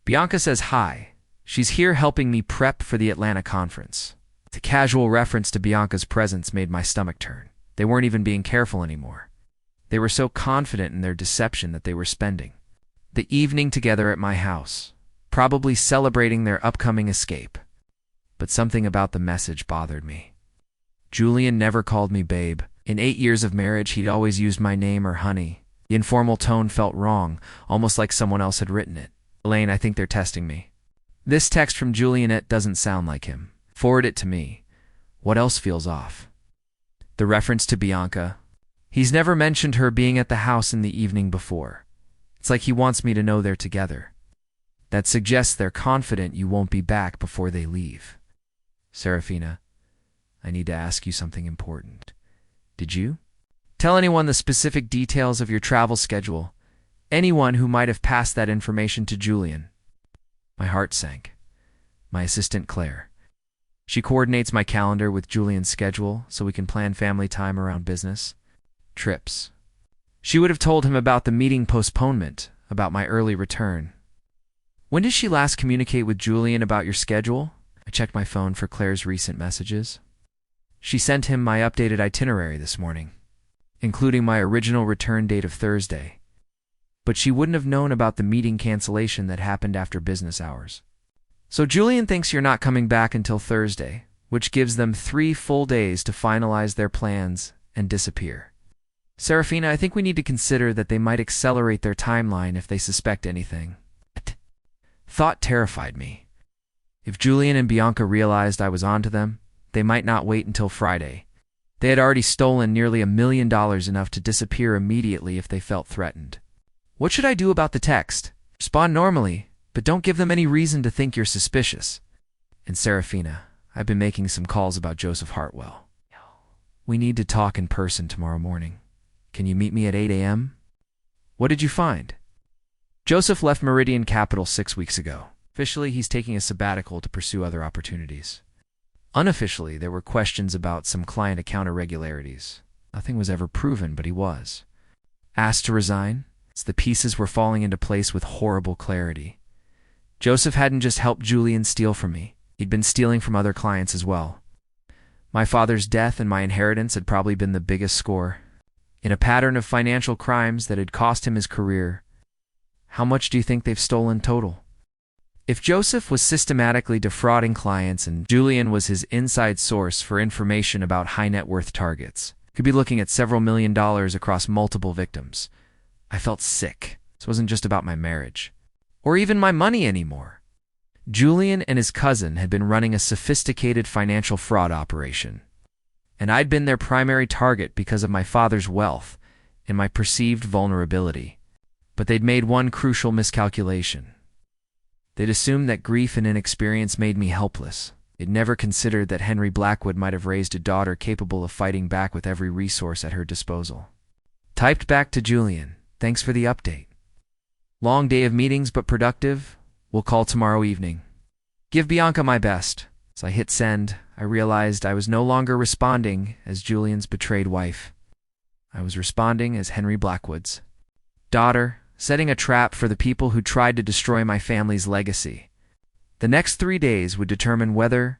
Bianca says hi. She's here helping me prep for the Atlanta conference. The casual reference to Bianca's presence made my stomach turn. They weren't even being careful anymore. They were so confident in their deception that they were spending the evening together at my house, probably celebrating their upcoming escape. But something about the message bothered me. Julian never called me babe. In 8 years of marriage, he'd always used my name or honey. The informal tone felt wrong, almost like someone else had written it. Elaine, I think they're testing me. This text from Julian doesn't sound like him. Forward it to me. What else feels off? The reference to Bianca. He's never mentioned her being at the house in the evening before. It's like he wants me to know they're together. That suggests they're confident you won't be back before they leave. Serafina, I need to ask you something important. Did you tell anyone the specific details of your travel schedule? Anyone who might have passed that information to Julian? My heart sank. My assistant Claire. She coordinates my calendar with Julian's schedule so we can plan family time around business trips. She would have told him about the meeting postponement, about my early return. When did she last communicate with Julian about your schedule? I checked my phone for Claire's recent messages. She sent him my updated itinerary this morning, including my original return date of Thursday. But she wouldn't have known about the meeting cancellation that happened after business hours. So Julian thinks you're not coming back until Thursday, which gives them 3 full days to finalize their plans and disappear. Serafina, I think we need to consider that they might accelerate their timeline if they suspect anything. That thought terrified me. If Julian and Bianca realized I was onto them, they might not wait until Friday. They had already stolen nearly $1 million, enough to disappear immediately if they felt threatened. What should I do about the text? Respond normally, but don't give them any reason to think you're suspicious. And Serafina, I've been making some calls about Joseph Hartwell. We need to talk in person tomorrow morning. Can you meet me at 8 a.m.? What did you find? Joseph left Meridian Capital 6 weeks ago. Officially, he's taking a sabbatical to pursue other opportunities. Unofficially, there were questions about some client account irregularities. Nothing was ever proven, but he was asked to resign, as the pieces were falling into place with horrible clarity. Joseph hadn't just helped Julian steal from me. He'd been stealing from other clients as well. My father's death and my inheritance had probably been the biggest score, in a pattern of financial crimes that had cost him his career. How much do you think they've stolen total? If Joseph was systematically defrauding clients and Julian was his inside source for information about high net worth targets, could be looking at several $1 million across multiple victims. I felt sick. This wasn't just about my marriage, or even my money anymore. Julian and his cousin had been running a sophisticated financial fraud operation, and I'd been their primary target because of my father's wealth and my perceived vulnerability. But they'd made one crucial miscalculation. They'd assumed that grief and inexperience made me helpless. They'd never considered that Henry Blackwood might have raised a daughter capable of fighting back with every resource at her disposal. Typed back to Julian, thanks for the update. Long day of meetings but productive. We'll call tomorrow evening. Give Bianca my best. As I hit send, I realized I was no longer responding as Julian's betrayed wife. I was responding as Henry Blackwood's daughter, setting a trap for the people who tried to destroy my family's legacy. The next 3 days would determine whether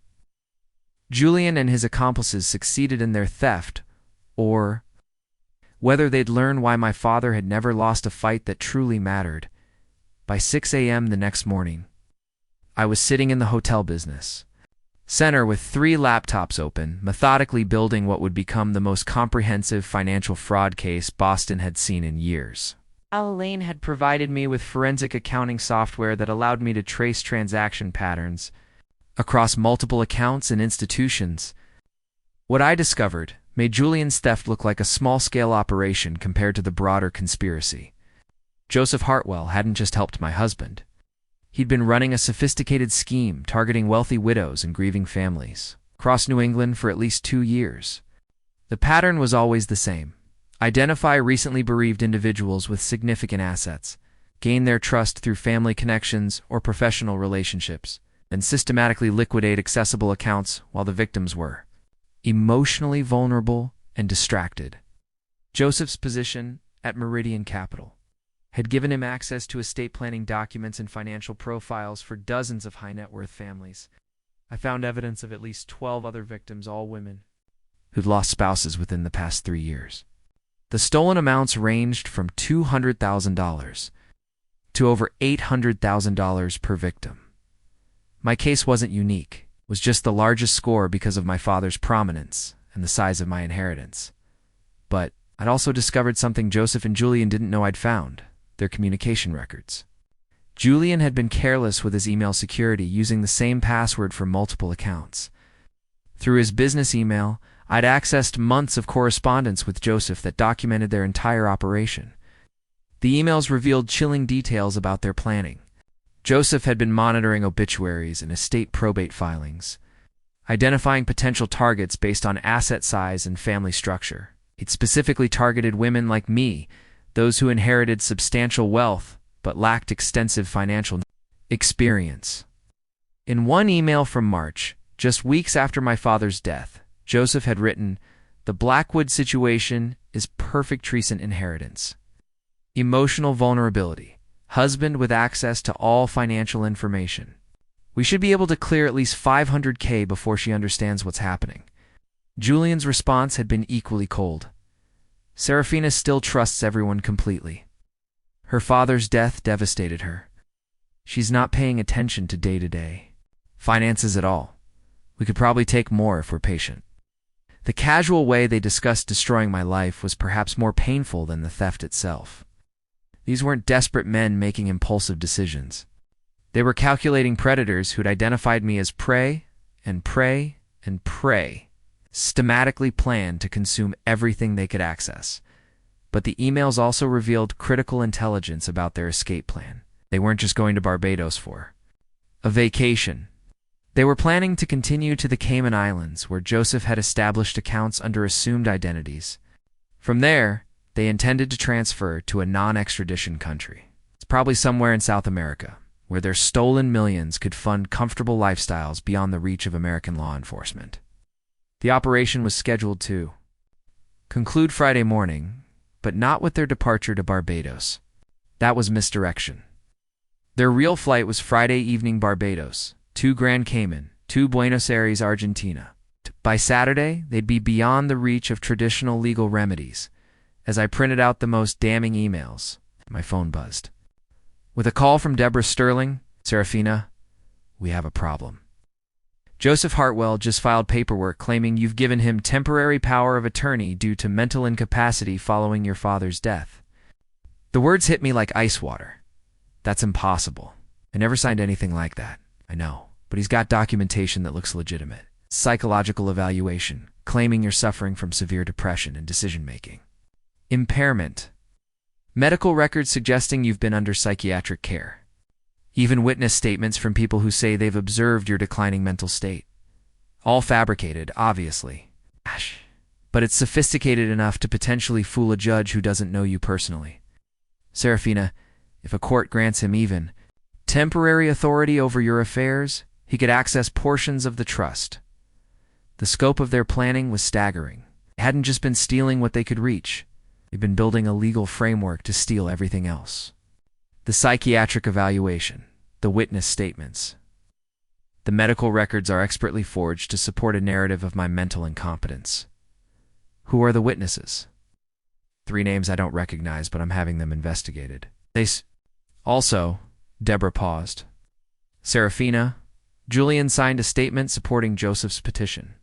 Julian and his accomplices succeeded in their theft, or whether they'd learn why my father had never lost a fight that truly mattered. By 6 a.m. the next morning, I was sitting in the hotel business center with 3 laptops open, methodically building what would become the most comprehensive financial fraud case Boston had seen in years. Lane had provided me with forensic accounting software that allowed me to trace transaction patterns across multiple accounts and institutions. What I discovered made Julian's theft look like a small-scale operation compared to the broader conspiracy. Joseph Hartwell hadn't just helped my husband. He'd been running a sophisticated scheme targeting wealthy widows and grieving families across New England for at least 2 years. The pattern was always the same. Identify recently bereaved individuals with significant assets, gain their trust through family connections or professional relationships, and systematically liquidate accessible accounts while the victims were emotionally vulnerable and distracted. Joseph's position at Meridian Capital had given him access to estate planning documents and financial profiles for dozens of high-net-worth families. I found evidence of at least 12 other victims, all women, who'd lost spouses within the past 3 years. The stolen amounts ranged from $200,000 to over $800,000 per victim. My case wasn't unique. It was just the largest score because of my father's prominence and the size of my inheritance. But I'd also discovered something Joseph and Julian didn't know I'd found: their communication records. Julian had been careless with his email security, using the same password for multiple accounts. Through his business email, I'd accessed months of correspondence with Joseph that documented their entire operation. The emails revealed chilling details about their planning. Joseph had been monitoring obituaries and estate probate filings, identifying potential targets based on asset size and family structure. He'd specifically targeted women like me, those who inherited substantial wealth but lacked extensive financial experience. In one email from March, just weeks after my father's death, Joseph had written, "The Blackwood situation is perfect recent inheritance. Emotional vulnerability. Husband with access to all financial information. We should be able to clear at least $500K before she understands what's happening." Julian's response had been equally cold. Serafina still trusts everyone completely. Her father's death devastated her. She's not paying attention to day-to-day finances at all. We could probably take more if we're patient. The casual way they discussed destroying my life was perhaps more painful than the theft itself. These weren't desperate men making impulsive decisions. They were calculating predators who'd identified me as prey and prey and prey, systematically planned to consume everything they could access. But the emails also revealed critical intelligence about their escape plan. They weren't just going to Barbados for a vacation. They were planning to continue to the Cayman Islands, where Joseph had established accounts under assumed identities. From there, they intended to transfer to a non-extradition country. It's probably somewhere in South America, where their stolen millions could fund comfortable lifestyles beyond the reach of American law enforcement. The operation was scheduled to conclude Friday morning, but not with their departure to Barbados. That was misdirection. Their real flight was Friday evening Barbados, to Grand Cayman, to Buenos Aires, Argentina. By Saturday, they'd be beyond the reach of traditional legal remedies. As I printed out the most damning emails, my phone buzzed. With a call from Deborah Sterling, "Serafina, we have a problem. Joseph Hartwell just filed paperwork claiming you've given him temporary power of attorney due to mental incapacity following your father's death." The words hit me like ice water. That's impossible. I never signed anything like that. I know, but he's got documentation that looks legitimate. Psychological evaluation, claiming you're suffering from severe depression and decision-making. Impairment. Medical records suggesting you've been under psychiatric care. Even witness statements from people who say they've observed your declining mental state. All fabricated, obviously. But it's sophisticated enough to potentially fool a judge who doesn't know you personally. Serafina, if a court grants him even temporary authority over your affairs, he could access portions of the trust. The scope of their planning was staggering. They hadn't just been stealing what they could reach. They'd been building a legal framework to steal everything else. The psychiatric evaluation, the witness statements. The medical records are expertly forged to support a narrative of my mental incompetence. Who are the witnesses? 3 names I don't recognize, but I'm having them investigated. Also, Deborah paused. Serafina, Julian signed a statement supporting Joseph's petition.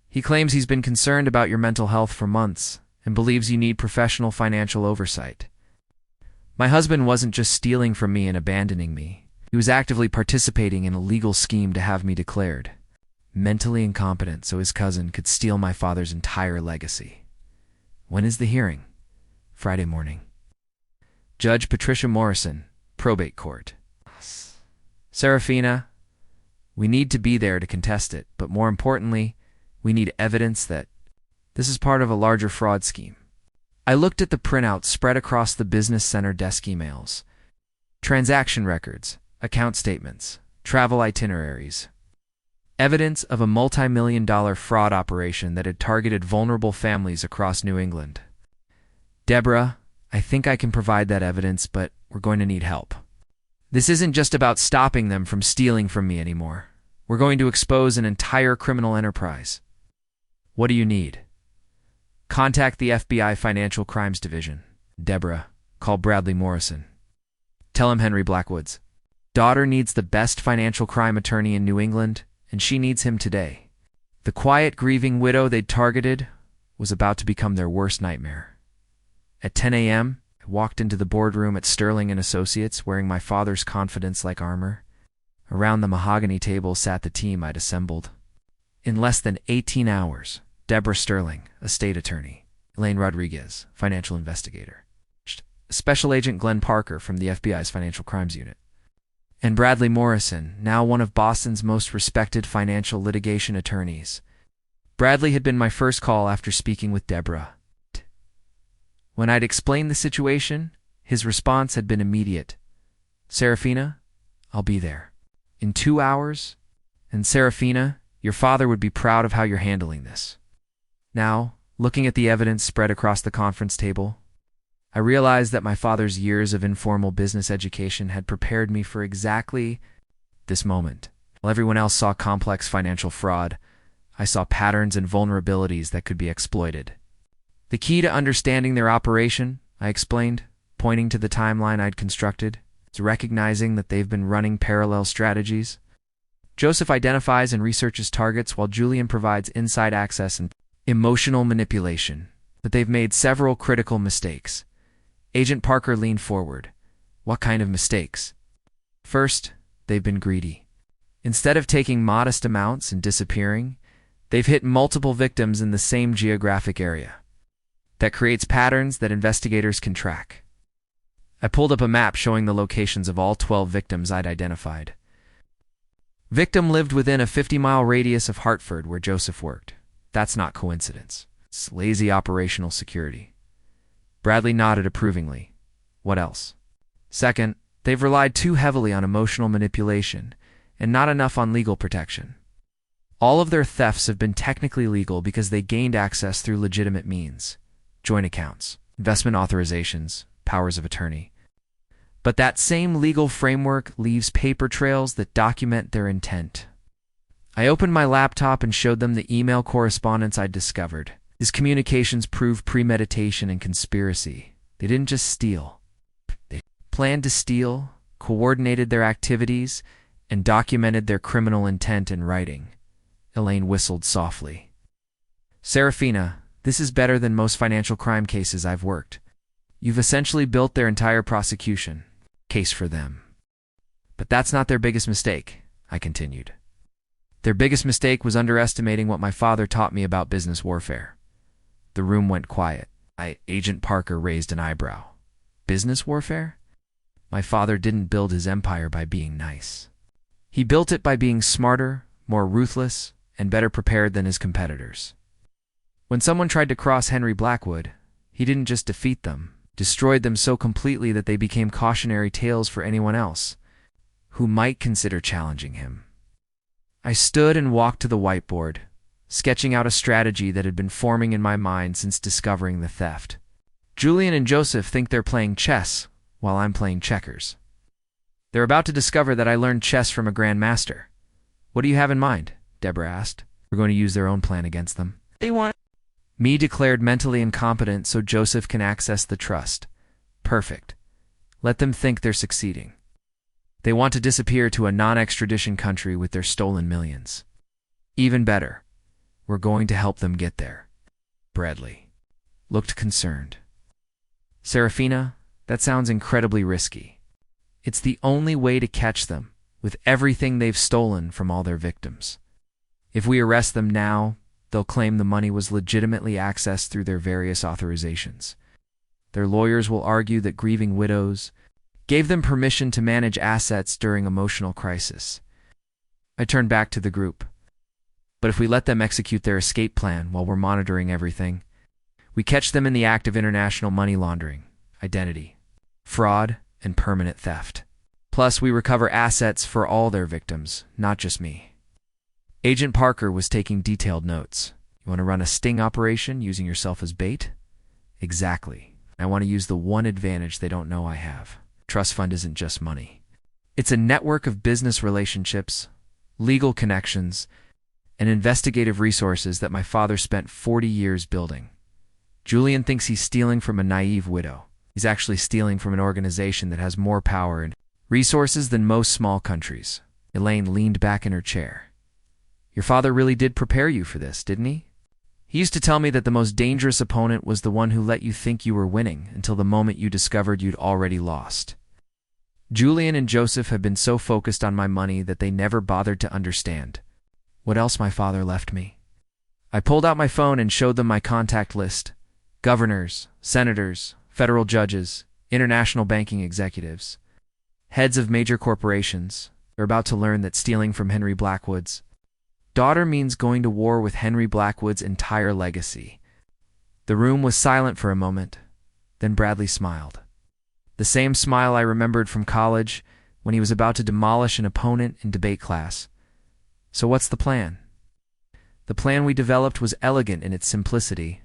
He claims he's been concerned about your mental health for months and believes you need professional financial oversight. My husband wasn't just stealing from me and abandoning me. He was actively participating in a legal scheme to have me declared mentally incompetent so his cousin could steal my father's entire legacy. When is the hearing? Friday morning. Judge Patricia Morrison, Probate Court. Serafina, we need to be there to contest it, but more importantly, we need evidence that this is part of a larger fraud scheme. I looked at the printouts spread across the business center desk emails. Transaction records, account statements, travel itineraries. Evidence of a multi-million-dollar fraud operation that had targeted vulnerable families across New England. Deborah, I think I can provide that evidence, but we're going to need help. This isn't just about stopping them from stealing from me anymore. We're going to expose an entire criminal enterprise. What do you need? Contact the FBI Financial Crimes Division. Deborah, call Bradley Morrison. Tell him Henry Blackwood's daughter needs the best financial crime attorney in New England, and she needs him today. The quiet, grieving widow they'd targeted was about to become their worst nightmare. At 10 a.m., I walked into the boardroom at Sterling & Associates wearing my father's confidence like armor. Around the mahogany table sat the team I'd assembled. In less than 18 hours, Deborah Sterling, a state attorney, Elaine Rodriguez, financial investigator, Special Agent Glenn Parker from the FBI's Financial Crimes Unit, and Bradley Morrison, now one of Boston's most respected financial litigation attorneys. Bradley had been my first call after speaking with Deborah. When I'd explained the situation, his response had been immediate. Serafina, I'll be there. In 2 hours? And Serafina, your father would be proud of how you're handling this. Now, looking at the evidence spread across the conference table, I realized that my father's years of informal business education had prepared me for exactly this moment. While everyone else saw complex financial fraud, I saw patterns and vulnerabilities that could be exploited. The key to understanding their operation, I explained, pointing to the timeline I'd constructed, is recognizing that they've been running parallel strategies. Joseph identifies and researches targets while Julian provides inside access and emotional manipulation. But they've made several critical mistakes. Agent Parker leaned forward. What kind of mistakes? First, they've been greedy. Instead of taking modest amounts and disappearing, they've hit multiple victims in the same geographic area. That creates patterns that investigators can track. I pulled up a map showing the locations of all 12 victims I'd identified. Victim lived within a 50-mile radius of Hartford where Joseph worked. That's not coincidence. It's lazy operational security. Bradley nodded approvingly. What else? Second, they've relied too heavily on emotional manipulation and not enough on legal protection. All of their thefts have been technically legal because they gained access through legitimate means. Joint accounts, investment authorizations, powers of attorney. But that same legal framework leaves paper trails that document their intent. I opened my laptop and showed them the email correspondence I'd discovered. His communications prove premeditation and conspiracy. They didn't just steal. They planned to steal, coordinated their activities, and documented their criminal intent in writing. Elaine whistled softly. Serafina, this is better than most financial crime cases I've worked. You've essentially built their entire prosecution case for them. But that's not their biggest mistake, I continued. Their biggest mistake was underestimating what my father taught me about business warfare. The room went quiet. Agent Parker raised an eyebrow. Business warfare? My father didn't build his empire by being nice. He built it by being smarter, more ruthless, and better prepared than his competitors. When someone tried to cross Henry Blackwood, he didn't just defeat them, destroyed them so completely that they became cautionary tales for anyone else who might consider challenging him. I stood and walked to the whiteboard, sketching out a strategy that had been forming in my mind since discovering the theft. Julian and Joseph think they're playing chess while I'm playing checkers. They're about to discover that I learned chess from a grandmaster. What do you have in mind? Deborah asked. We're going to use their own plan against them. They want Me declared mentally incompetent so Joseph can access the trust. Perfect. Let them think they're succeeding. They want to disappear to a non-extradition country with their stolen millions. Even better, we're going to help them get there. Bradley looked concerned. Serafina, that sounds incredibly risky. It's the only way to catch them, with everything they've stolen from all their victims. If we arrest them now, they'll claim the money was legitimately accessed through their various authorizations. Their lawyers will argue that grieving widows gave them permission to manage assets during emotional crisis. I turned back to the group. But if we let them execute their escape plan while we're monitoring everything, we catch them in the act of international money laundering, identity, fraud, and permanent theft. Plus, we recover assets for all their victims, not just me. Agent Parker was taking detailed notes. You want to run a sting operation using yourself as bait? Exactly. I want to use the one advantage they don't know I have. Trust fund isn't just money. It's a network of business relationships, legal connections, and investigative resources that my father spent 40 years building. Julian thinks he's stealing from a naive widow. He's actually stealing from an organization that has more power and resources than most small countries. Elaine leaned back in her chair. Your father really did prepare you for this, didn't he? He used to tell me that the most dangerous opponent was the one who let you think you were winning until the moment you discovered you'd already lost. Julian and Joseph have been so focused on my money that they never bothered to understand what else my father left me. I pulled out my phone and showed them my contact list. Governors, senators, federal judges, international banking executives, heads of major corporations. They're about to learn that stealing from Henry Blackwood's daughter means going to war with Henry Blackwood's entire legacy. The room was silent for a moment. Then Bradley smiled. The same smile I remembered from college when he was about to demolish an opponent in debate class. So what's the plan? The plan we developed was elegant in its simplicity.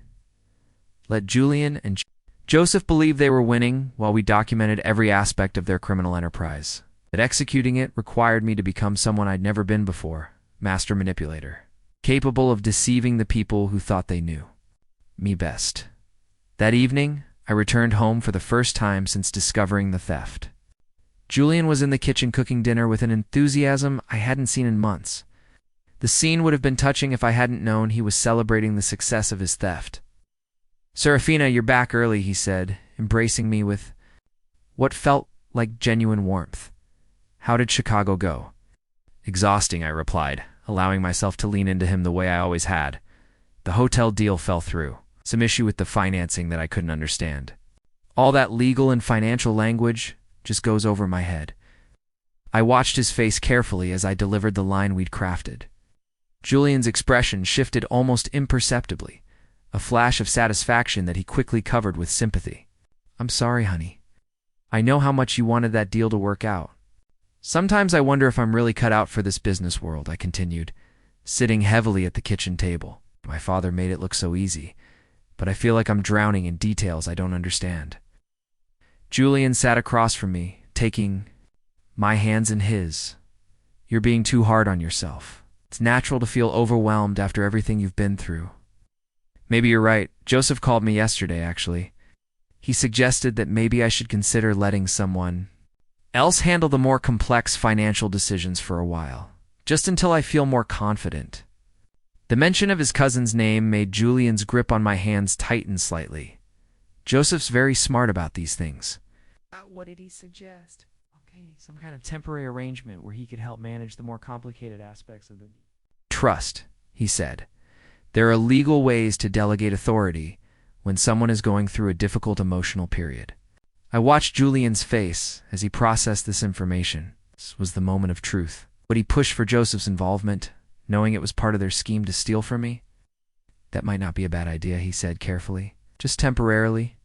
Let Julian and Joseph believe they were winning while we documented every aspect of their criminal enterprise. But executing it required me to become someone I'd never been before. Master manipulator, capable of deceiving the people who thought they knew me best. That evening, I returned home for the first time since discovering the theft. Julian was in the kitchen cooking dinner with an enthusiasm I hadn't seen in months. The scene would have been touching if I hadn't known he was celebrating the success of his theft. "Serafina, you're back early," he said, embracing me with what felt like genuine warmth. "How did Chicago go?" "Exhausting," I replied, allowing myself to lean into him the way I always had. "The hotel deal fell through. Some issue with the financing that I couldn't understand. All that legal and financial language just goes over my head." I watched his face carefully as I delivered the line we'd crafted. Julian's expression shifted almost imperceptibly, a flash of satisfaction that he quickly covered with sympathy. "I'm sorry, honey. I know how much you wanted that deal to work out. Sometimes I wonder if I'm really cut out for this business world," I continued, sitting heavily at the kitchen table. "My father made it look so easy, but I feel like I'm drowning in details I don't understand." Julian sat across from me, taking my hands in his. "You're being too hard on yourself. It's natural to feel overwhelmed after everything you've been through." "Maybe you're right. Joseph called me yesterday, actually. He suggested that maybe I should consider letting someone else handle the more complex financial decisions for a while, just until I feel more confident." The mention of his cousin's name made Julian's grip on my hands tighten slightly. Joseph's very smart about these things. What did he suggest? Okay, some kind of temporary arrangement where he could help manage the more complicated aspects of the trust, he said. "There are legal ways to delegate authority when someone is going through a difficult emotional period." I watched Julian's face as he processed this information. This was the moment of truth. Would he push for Joseph's involvement, knowing it was part of their scheme to steal from me? "That might not be a bad idea," he said carefully. "Just temporarily,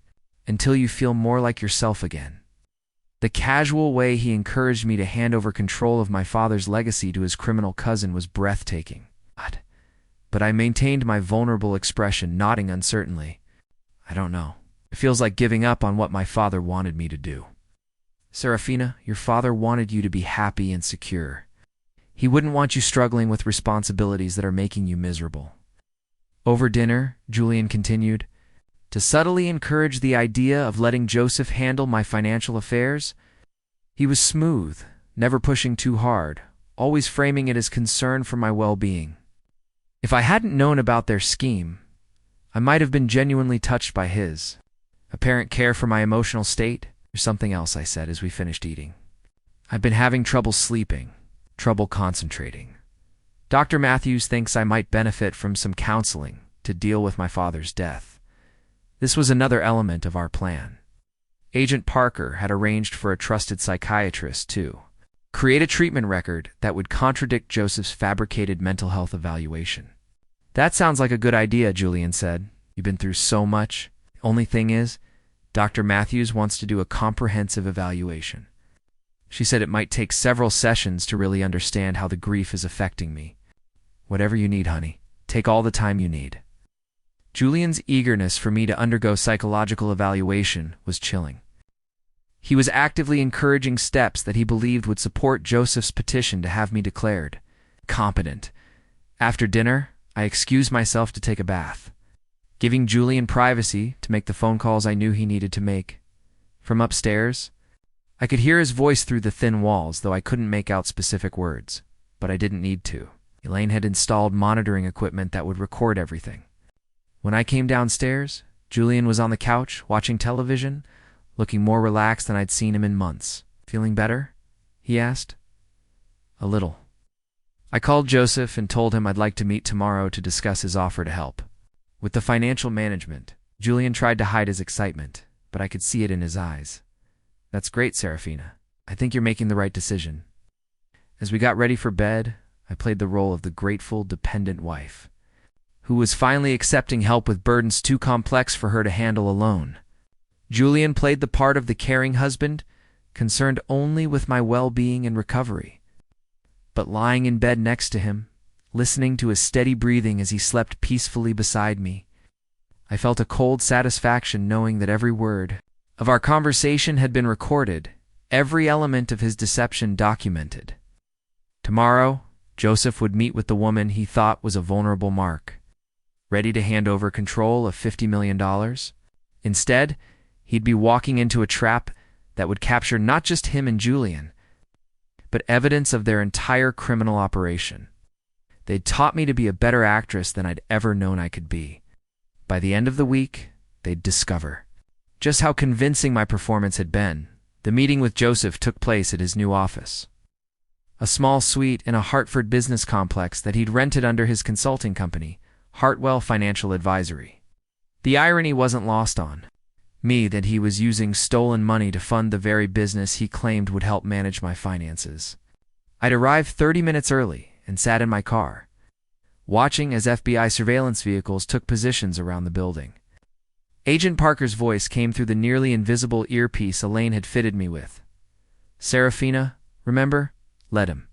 until you feel more like yourself again." The casual way he encouraged me to hand over control of my father's legacy to his criminal cousin was breathtaking. But I maintained my vulnerable expression, nodding uncertainly. "I don't know. It feels like giving up on what my father wanted me to do." "Serafina, your father wanted you to be happy and secure. He wouldn't want you struggling with responsibilities that are making you miserable." Over dinner, Julian continued, "To subtly encourage the idea of letting Joseph handle my financial affairs. He was smooth, never pushing too hard, always framing it as concern for my well-being. If I hadn't known about their scheme, I might have been genuinely touched by his apparent care for my emotional state, or something else," I said as we finished eating. "I've been having trouble sleeping, trouble concentrating. Dr. Matthews thinks I might benefit from some counseling to deal with my father's death." This was another element of our plan. Agent Parker had arranged for a trusted psychiatrist to create a treatment record that would contradict Joseph's fabricated mental health evaluation. "That sounds like a good idea," Julian said. "You've been through so much. The only thing is, Dr. Matthews wants to do a comprehensive evaluation. She said it might take several sessions to really understand how the grief is affecting me." "Whatever you need, honey. Take all the time you need." Julian's eagerness for me to undergo psychological evaluation was chilling. He was actively encouraging steps that he believed would support Joseph's petition to have me declared competent. After dinner, I excused myself to take a bath, giving Julian privacy to make the phone calls I knew he needed to make. From upstairs, I could hear his voice through the thin walls, though I couldn't make out specific words. But I didn't need to. Elaine had installed monitoring equipment that would record everything. When I came downstairs, Julian was on the couch, watching television, looking more relaxed than I'd seen him in months. "Feeling better?" he asked. "A little." I called Joseph and told him I'd like to meet tomorrow to discuss his offer to help with the financial management. Julian tried to hide his excitement, but I could see it in his eyes. "That's great, Serafina. I think you're making the right decision." As we got ready for bed, I played the role of the grateful, dependent wife, who was finally accepting help with burdens too complex for her to handle alone. Julian played the part of the caring husband, concerned only with my well-being and recovery. But lying in bed next to him, listening to his steady breathing as he slept peacefully beside me, I felt a cold satisfaction knowing that every word of our conversation had been recorded, every element of his deception documented. Tomorrow, Joseph would meet with the woman he thought was a vulnerable mark, ready to hand over control of $50 million. Instead, he'd be walking into a trap that would capture not just him and Julian, but evidence of their entire criminal operation. They'd taught me to be a better actress than I'd ever known I could be. By the end of the week, they'd discover just how convincing my performance had been. The meeting with Joseph took place at his new office, a small suite in a Hartford business complex that he'd rented under his consulting company, Hartwell Financial Advisory. The irony wasn't lost on me that he was using stolen money to fund the very business he claimed would help manage my finances. I'd arrived 30 minutes early and sat in my car, watching as FBI surveillance vehicles took positions around the building. Agent Parker's voice came through the nearly invisible earpiece Elaine had fitted me with. "Serafina, remember? Let him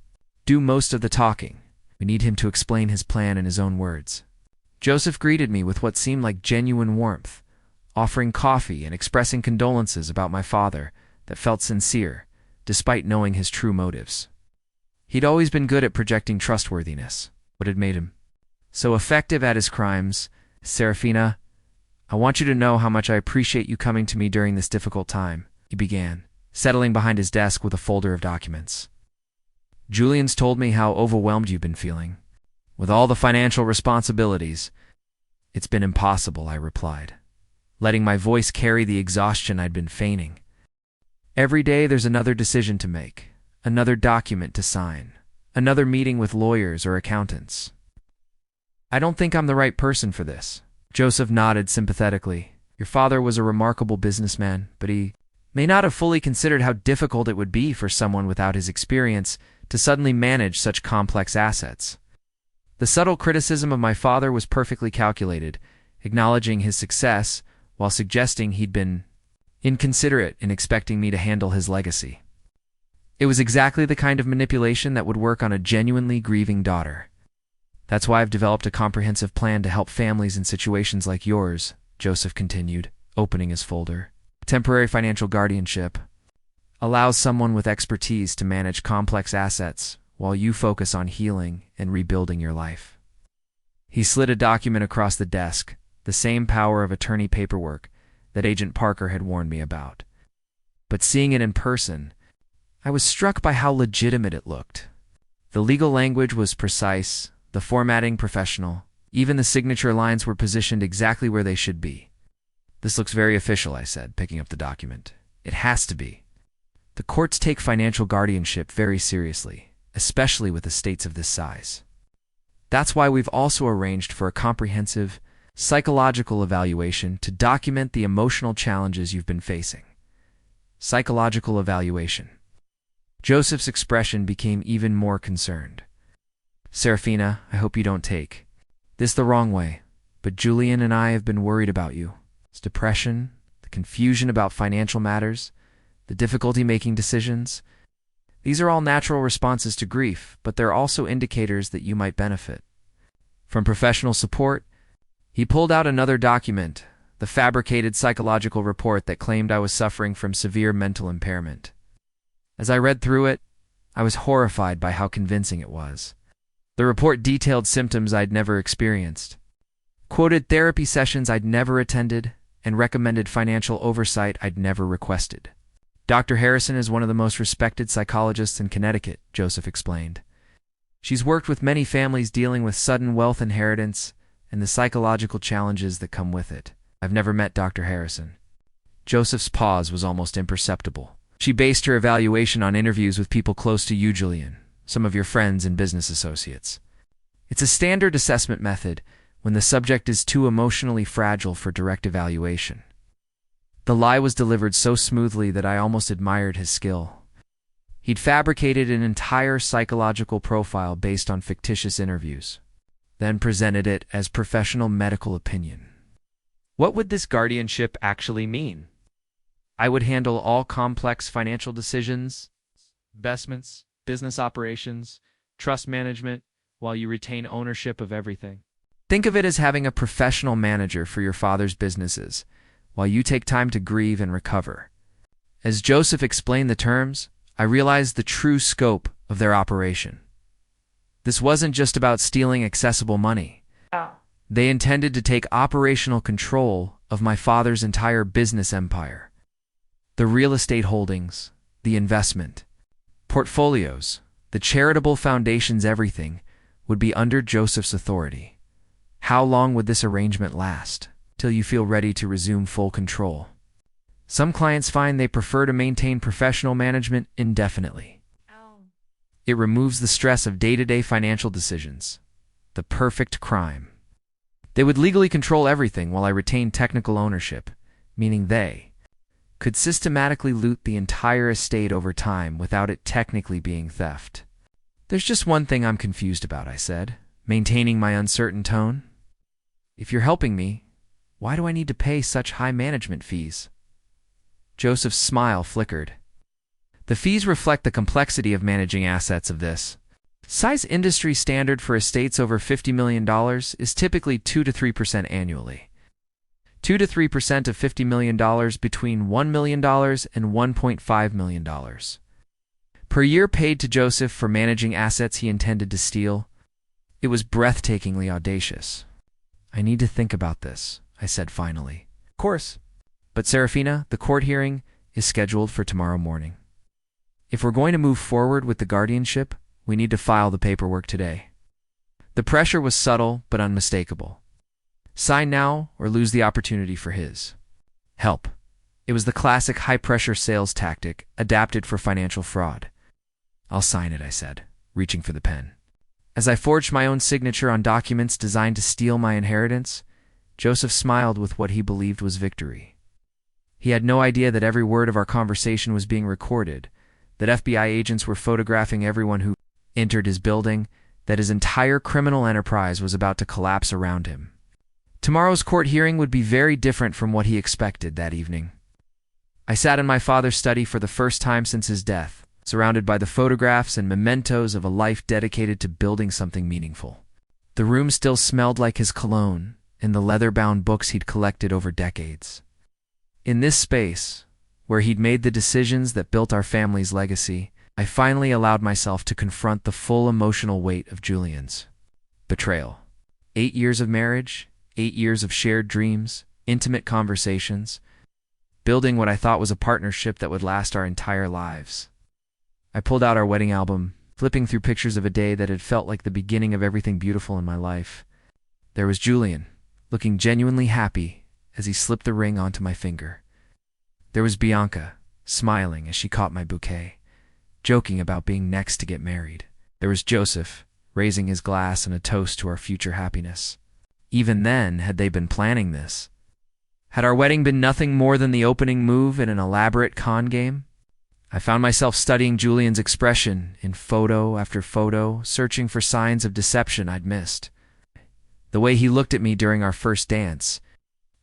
do most of the talking. We need him to explain his plan in his own words." Joseph greeted me with what seemed like genuine warmth, offering coffee and expressing condolences about my father that felt sincere, despite knowing his true motives. He'd always been good at projecting trustworthiness. What had made him so effective at his crimes? "Serafina, I want you to know how much I appreciate you coming to me during this difficult time," he began, settling behind his desk with a folder of documents. "Julian's told me how overwhelmed you've been feeling. With all the financial responsibilities." "It's been impossible," I replied, letting my voice carry the exhaustion I'd been feigning. "Every day there's another decision to make, another document to sign, another meeting with lawyers or accountants. I don't think I'm the right person for this." Joseph nodded sympathetically. "Your father was a remarkable businessman, but he may not have fully considered how difficult it would be for someone without his experience to suddenly manage such complex assets." The subtle criticism of my father was perfectly calculated, acknowledging his success while suggesting he'd been inconsiderate in expecting me to handle his legacy. It was exactly the kind of manipulation that would work on a genuinely grieving daughter. "That's why I've developed a comprehensive plan to help families in situations like yours," Joseph continued, opening his folder. "Temporary financial guardianship allows someone with expertise to manage complex assets while you focus on healing and rebuilding your life." He slid a document across the desk, the same power of attorney paperwork that Agent Parker had warned me about. But seeing it in person, I was struck by how legitimate it looked. The legal language was precise, the formatting professional, even the signature lines were positioned exactly where they should be. "This looks very official," I said, picking up the document. "It has to be. The courts take financial guardianship very seriously, especially with estates of this size. That's why we've also arranged for a comprehensive psychological evaluation to document the emotional challenges you've been facing." Psychological evaluation. Joseph's expression became even more concerned. "Serafina, I hope you don't take this the wrong way, but Julian and I have been worried about you. It's depression, the confusion about financial matters, the difficulty making decisions. These are all natural responses to grief, but they're also indicators that you might benefit from professional support." He pulled out another document, the fabricated psychological report that claimed I was suffering from severe mental impairment. As I read through it, I was horrified by how convincing it was. The report detailed symptoms I'd never experienced, quoted therapy sessions I'd never attended, and recommended financial oversight I'd never requested. "Dr. Harrison is one of the most respected psychologists in Connecticut," Joseph explained. "She's worked with many families dealing with sudden wealth inheritance and the psychological challenges that come with it." "I've never met Dr. Harrison." Joseph's pause was almost imperceptible. "She based her evaluation on interviews with people close to you, Julian, some of your friends and business associates. It's a standard assessment method when the subject is too emotionally fragile for direct evaluation." The lie was delivered so smoothly that I almost admired his skill. He'd fabricated an entire psychological profile based on fictitious interviews, then presented it as professional medical opinion. What would this guardianship actually mean? I would handle all complex financial decisions, investments, business operations, trust management, while you retain ownership of everything. Think of it as having a professional manager for your father's businesses, while you take time to grieve and recover. As Joseph explained the terms, I realized the true scope of their operation. This wasn't just about stealing accessible money. They intended to take operational control of my father's entire business empire. The real estate holdings, the investment, portfolios, the charitable foundations, everything would be under Joseph's authority. How long would this arrangement last? Till you feel ready to resume full control. Some clients find they prefer to maintain professional management indefinitely. It removes the stress of day-to-day financial decisions. The perfect crime. They would legally control everything while I retain technical ownership, meaning they could systematically loot the entire estate over time without it technically being theft. There's just one thing I'm confused about, I said, maintaining my uncertain tone. If you're helping me, why do I need to pay such high management fees? Joseph's smile flickered. The fees reflect the complexity of managing assets of this size. Industry standard for estates over $50 million is typically 2 to 3% annually. 2 to 3% of $50 million between $1 million and $1.5 million per year paid to Joseph for managing assets he intended to steal. It was breathtakingly audacious. I need to think about this, I said finally. Of course. But Serafina, the court hearing is scheduled for tomorrow morning. If we're going to move forward with the guardianship, we need to file the paperwork today. The pressure was subtle but unmistakable. Sign now or lose the opportunity for his help. It was the classic high-pressure sales tactic adapted for financial fraud. I'll sign it, I said, reaching for the pen. As I forged my own signature on documents designed to steal my inheritance, Joseph smiled with what he believed was victory. He had no idea that every word of our conversation was being recorded, that FBI agents were photographing everyone who entered his building, that his entire criminal enterprise was about to collapse around him. Tomorrow's court hearing would be very different from what he expected that evening. I sat in my father's study for the first time since his death, surrounded by the photographs and mementos of a life dedicated to building something meaningful. The room still smelled like his cologne and the leather-bound books he'd collected over decades. In this space, where he'd made the decisions that built our family's legacy, I finally allowed myself to confront the full emotional weight of Julian's betrayal. 8 years of marriage, 8 years of shared dreams, intimate conversations, building what I thought was a partnership that would last our entire lives. I pulled out our wedding album, flipping through pictures of a day that had felt like the beginning of everything beautiful in my life. There was Julian, looking genuinely happy as he slipped the ring onto my finger. There was Bianca, smiling as she caught my bouquet, joking about being next to get married. There was Joseph, raising his glass in a toast to our future happiness. Even then, had they been planning this? Had our wedding been nothing more than the opening move in an elaborate con game? I found myself studying Julian's expression in photo after photo, searching for signs of deception I'd missed. The way he looked at me during our first dance,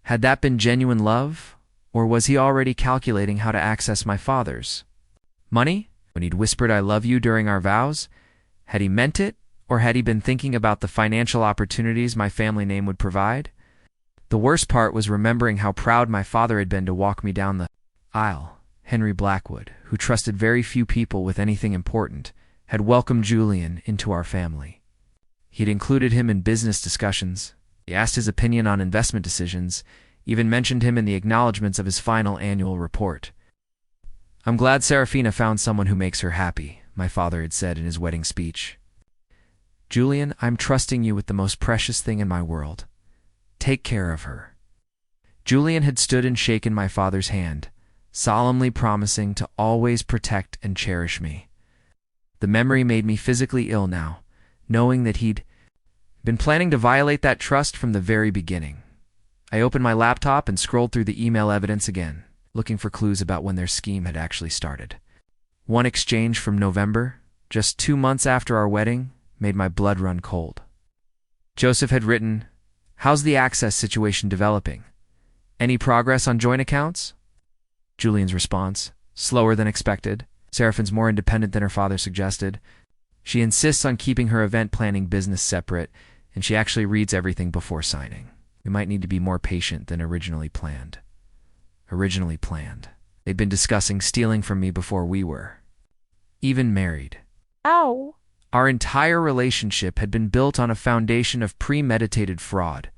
had that been genuine love, or was he already calculating how to access my father's money? When he'd whispered "I love you" during our vows, had he meant it, or had he been thinking about the financial opportunities my family name would provide? The worst part was remembering how proud my father had been to walk me down the aisle. Henry Blackwood, who trusted very few people with anything important, had welcomed Julian into our family. He'd included him in business discussions. He asked his opinion on investment decisions, even mentioned him in the acknowledgments of his final annual report. "I'm glad Serafina found someone who makes her happy," my father had said in his wedding speech. "Julian, I'm trusting you with the most precious thing in my world. Take care of her." Julian had stood and shaken my father's hand, solemnly promising to always protect and cherish me. The memory made me physically ill now, knowing that he'd been planning to violate that trust from the very beginning. I opened my laptop and scrolled through the email evidence again, looking for clues about when their scheme had actually started. One exchange from November, just 2 months after our wedding, made my blood run cold. Joseph had written, "How's the access situation developing? Any progress on joint accounts?" Julian's response, slower than expected. Seraphine's more independent than her father suggested. She insists on keeping her event planning business separate, and she actually reads everything before signing. We might need to be more patient than originally planned. Originally planned. They'd been discussing stealing from me before we were even married. Ow! Our entire relationship had been built on a foundation of premeditated fraud.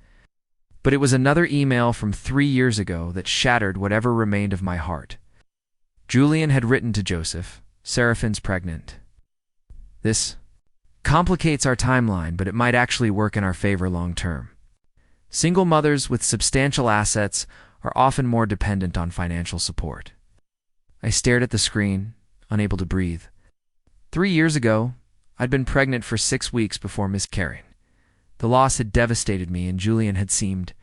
But it was another email from 3 years ago that shattered whatever remained of my heart. Julian had written to Joseph, "Seraphine's pregnant. This complicates our timeline, but it might actually work in our favor long term. Single mothers with substantial assets are often more dependent on financial support." I stared at the screen, unable to breathe. 3 years ago, I'd been pregnant for 6 weeks before miscarrying. The loss had devastated me, and Julian had seemed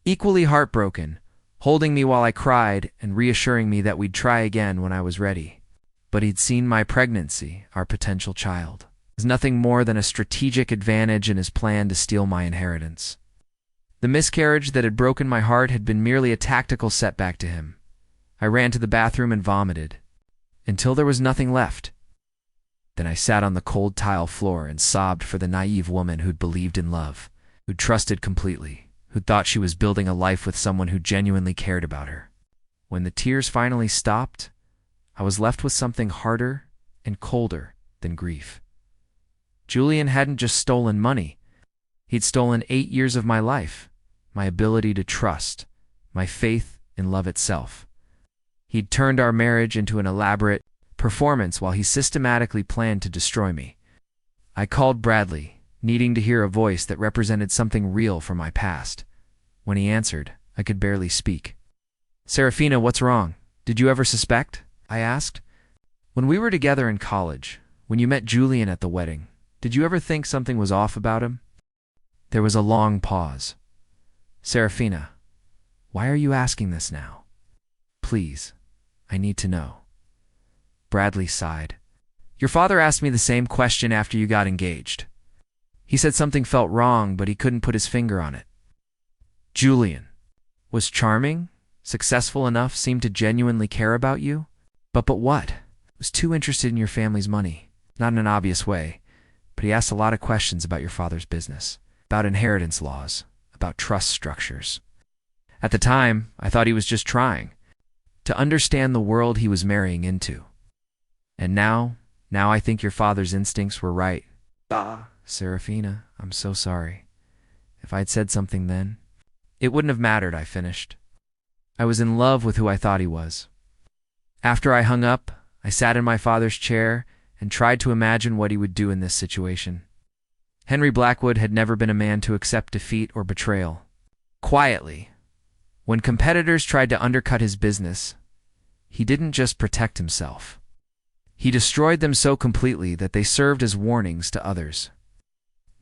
equally heartbroken, holding me while I cried and reassuring me that we'd try again when I was ready. But he'd seen my pregnancy, our potential child, as nothing more than a strategic advantage in his plan to steal my inheritance. The miscarriage that had broken my heart had been merely a tactical setback to him. I ran to the bathroom and vomited, until there was nothing left. Then I sat on the cold tile floor and sobbed for the naive woman who'd believed in love, who'd trusted completely, who'd thought she was building a life with someone who genuinely cared about her. When the tears finally stopped, I was left with something harder and colder than grief. Julian hadn't just stolen money. He'd stolen 8 years of my life, my ability to trust, my faith in love itself. He'd turned our marriage into an elaborate performance while he systematically planned to destroy me. I called Bradley, needing to hear a voice that represented something real from my past. When he answered, I could barely speak. "Serafina, what's wrong? Did you ever suspect?" I asked. "When we were together in college, when you met Julian at the wedding, did you ever think something was off about him?" There was a long pause. "Serafina, why are you asking this now? Please, I need to know." Bradley sighed. "Your father asked me the same question after you got engaged. He said something felt wrong, but he couldn't put his finger on it. Julian was charming, successful enough, seemed to genuinely care about you. But what? Was too interested in your family's money. Not in an obvious way, but he asked a lot of questions about your father's business, about inheritance laws, about trust structures. At the time, I thought he was just trying to understand the world he was marrying into. And now I think your father's instincts were right." "Serafina, I'm so sorry. If I'd said something then, it wouldn't have mattered," I finished. I was in love with who I thought he was. After I hung up, I sat in my father's chair and tried to imagine what he would do in this situation. Henry Blackwood had never been a man to accept defeat or betrayal. Quietly, when competitors tried to undercut his business, he didn't just protect himself. He destroyed them so completely that they served as warnings to others.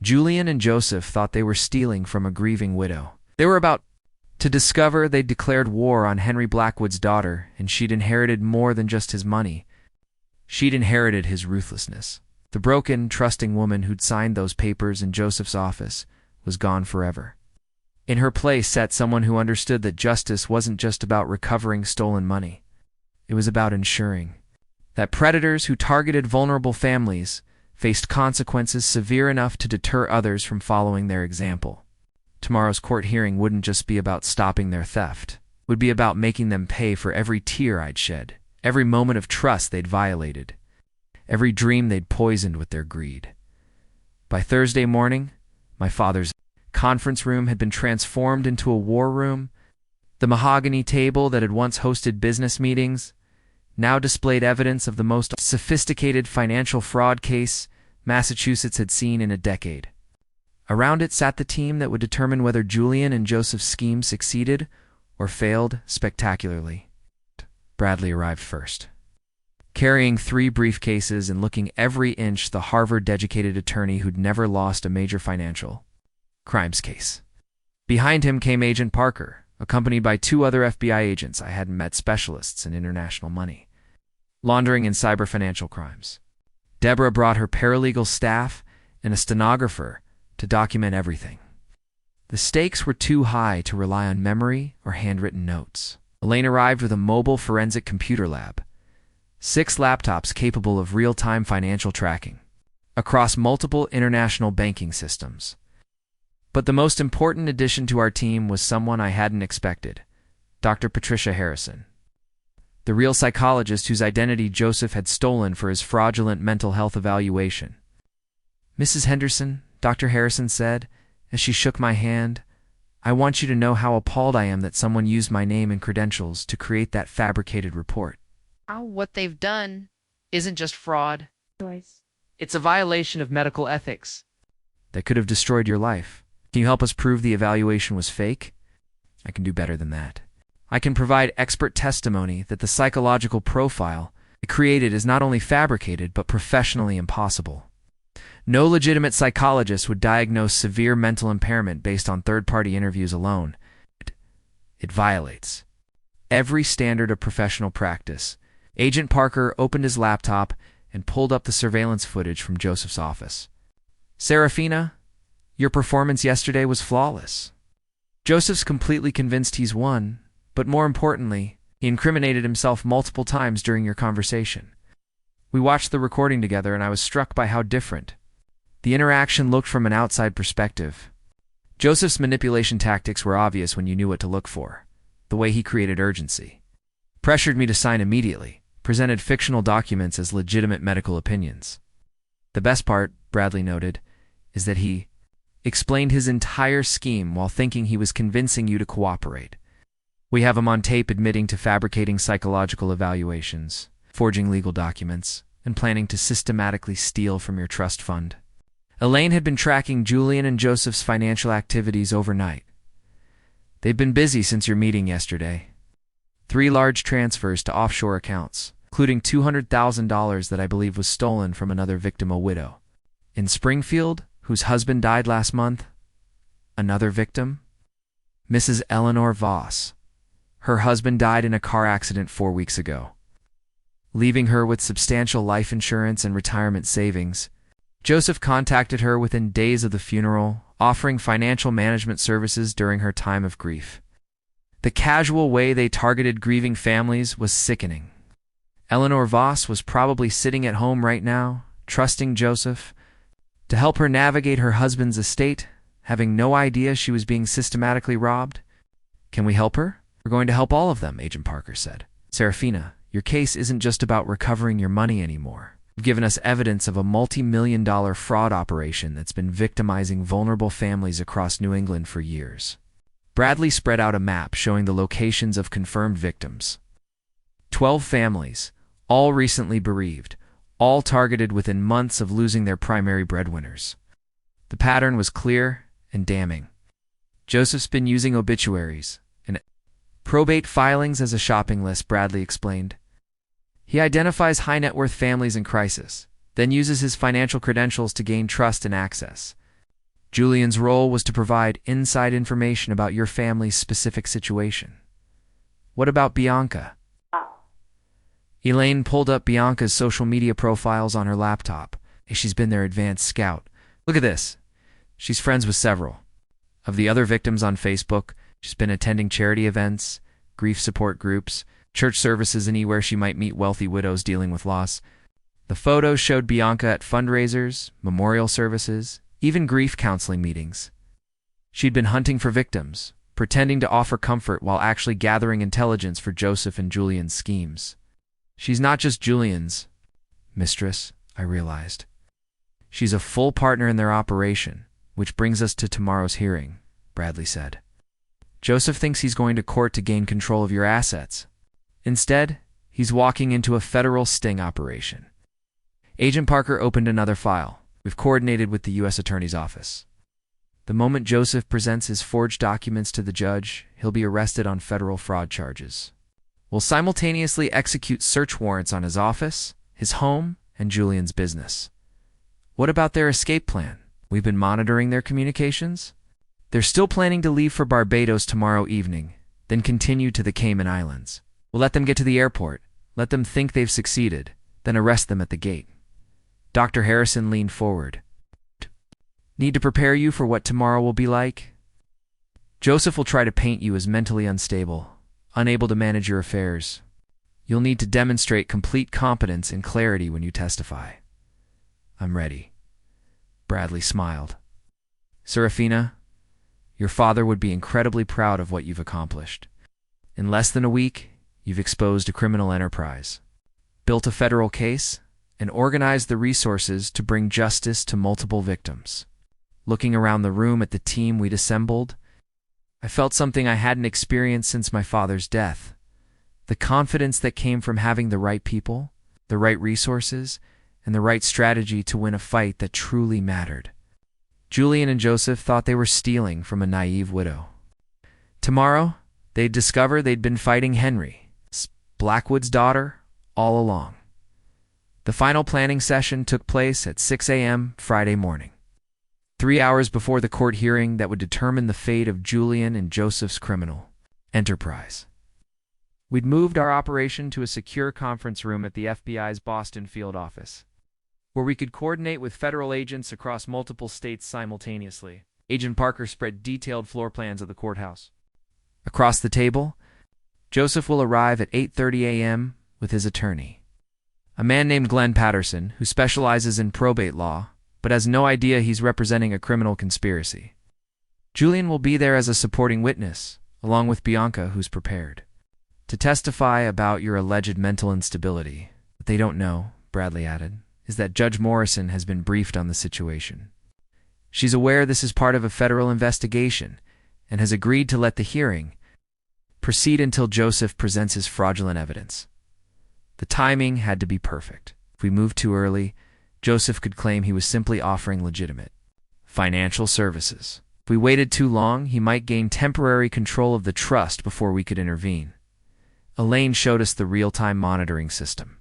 Julian and Joseph thought they were stealing from a grieving widow. They were about to discover they'd declared war on Henry Blackwood's daughter, and she'd inherited more than just his money. She'd inherited his ruthlessness. The broken, trusting woman who'd signed those papers in Joseph's office was gone forever. In her place sat someone who understood that justice wasn't just about recovering stolen money. It was about ensuring that predators who targeted vulnerable families faced consequences severe enough to deter others from following their example. Tomorrow's court hearing wouldn't just be about stopping their theft. It would be about making them pay for every tear I'd shed, every moment of trust they'd violated, every dream they'd poisoned with their greed. By Thursday morning, my father's conference room had been transformed into a war room. The mahogany table that had once hosted business meetings now displayed evidence of the most sophisticated financial fraud case Massachusetts had seen in a decade. Around it sat the team that would determine whether Julian and Joseph's scheme succeeded or failed spectacularly. Bradley arrived first, carrying 3 briefcases and looking every inch the Harvard-educated attorney who'd never lost a major financial crimes case. Behind him came Agent Parker, accompanied by 2 other FBI agents I hadn't met, specialists in international money laundering and cyber financial crimes. Deborah brought her paralegal staff and a stenographer to document everything. The stakes were too high to rely on memory or handwritten notes. Elaine arrived with a mobile forensic computer lab, 6 laptops capable of real-time financial tracking across multiple international banking systems. But the most important addition to our team was someone I hadn't expected, Dr. Patricia Harrison, the real psychologist whose identity Joseph had stolen for his fraudulent mental health evaluation. "Mrs. Henderson," Dr. Harrison said, as she shook my hand, "I want you to know how appalled I am that someone used my name and credentials to create that fabricated report. What they've done isn't just fraud. Choice. It's a violation of medical ethics that could have destroyed your life. Can you help us prove the evaluation was fake? I can do better than that. I can provide expert testimony that the psychological profile it created is not only fabricated but professionally impossible. No legitimate psychologist would diagnose severe mental impairment based on third-party interviews alone. It violates every standard of professional practice. Agent Parker opened his laptop and pulled up the surveillance footage from Joseph's office. Serafina, your performance yesterday was flawless. Joseph's completely convinced he's won, but more importantly, he incriminated himself multiple times during your conversation. We watched the recording together and I was struck by how different the interaction looked from an outside perspective. Joseph's manipulation tactics were obvious when you knew what to look for. The way he created urgency, pressured me to sign immediately, presented fictional documents as legitimate medical opinions. The best part, Bradley noted, is that he explained his entire scheme while thinking he was convincing you to cooperate. We have him on tape admitting to fabricating psychological evaluations, forging legal documents, and planning to systematically steal from your trust fund. Elaine had been tracking Julian and Joseph's financial activities overnight. They've been busy since your meeting yesterday. 3 large transfers to offshore accounts, including $200,000 that I believe was stolen from another victim, a widow. In Springfield, whose husband died last month, another victim? Mrs. Eleanor Voss. Her husband died in a car accident 4 weeks ago, leaving her with substantial life insurance and retirement savings. Joseph contacted her within days of the funeral, offering financial management services during her time of grief. The casual way they targeted grieving families was sickening. Eleanor Voss was probably sitting at home right now, trusting Joseph to help her navigate her husband's estate, having no idea she was being systematically robbed. Can we help her? We're going to help all of them, Agent Parker said. Serafina, your case isn't just about recovering your money anymore. You've given us evidence of a multi-million-dollar fraud operation that's been victimizing vulnerable families across New England for years. Bradley spread out a map showing the locations of confirmed victims. 12 families, all recently bereaved, all targeted within months of losing their primary breadwinners. The pattern was clear and damning. Joseph's been using obituaries and probate filings as a shopping list, Bradley explained. He identifies high-net-worth families in crisis, then uses his financial credentials to gain trust and access. Julian's role was to provide inside information about your family's specific situation. What about Bianca? Elaine pulled up Bianca's social media profiles on her laptop. She's been their advanced scout. Look at this. She's friends with several of the other victims on Facebook. She's been attending charity events, grief support groups, church services, anywhere she might meet wealthy widows dealing with loss. The photos showed Bianca at fundraisers, memorial services, even grief counseling meetings. She'd been hunting for victims, pretending to offer comfort while actually gathering intelligence for Joseph and Julian's schemes. She's not just Julian's mistress, I realized. She's a full partner in their operation, which brings us to tomorrow's hearing, Bradley said. Joseph thinks he's going to court to gain control of your assets. Instead, he's walking into a federal sting operation. Agent Parker opened another file. We've coordinated with the U.S. Attorney's Office. The moment Joseph presents his forged documents to the judge, he'll be arrested on federal fraud charges. We'll simultaneously execute search warrants on his office, his home, and Julian's business. What about their escape plan? We've been monitoring their communications. They're still planning to leave for Barbados tomorrow evening, then continue to the Cayman Islands. We'll let them get to the airport, let them think they've succeeded, then arrest them at the gate. Dr. Harrison leaned forward. Need to prepare you for what tomorrow will be like? Joseph will try to paint you as mentally unstable, unable to manage your affairs. You'll need to demonstrate complete competence and clarity when you testify. I'm ready. Bradley smiled. Serafina, your father would be incredibly proud of what you've accomplished. In less than a week, you've exposed a criminal enterprise, built a federal case, and organized the resources to bring justice to multiple victims. Looking around the room at the team we'd assembled, I felt something I hadn't experienced since my father's death. The confidence that came from having the right people, the right resources, and the right strategy to win a fight that truly mattered. Julian and Joseph thought they were stealing from a naive widow. Tomorrow, they'd discover they'd been fighting Henry, Blackwood's daughter, all along. The final planning session took place at 6 a.m. Friday morning, 3 hours before the court hearing that would determine the fate of Julian and Joseph's criminal enterprise. We'd moved our operation to a secure conference room at the FBI's Boston field office, where we could coordinate with federal agents across multiple states simultaneously. Agent Parker spread detailed floor plans of the courthouse. Across the table, Joseph will arrive at 8:30 a.m. with his attorney, a man named Glenn Patterson, who specializes in probate law, but has no idea he's representing a criminal conspiracy. Julian will be there as a supporting witness, along with Bianca, who's prepared to testify about your alleged mental instability. What they don't know, Bradley added, is that Judge Morrison has been briefed on the situation. She's aware this is part of a federal investigation and has agreed to let the hearing proceed until Joseph presents his fraudulent evidence. The timing had to be perfect. If we moved too early, Joseph could claim he was simply offering legitimate financial services. If we waited too long, he might gain temporary control of the trust before we could intervene. Elaine showed us the real-time monitoring system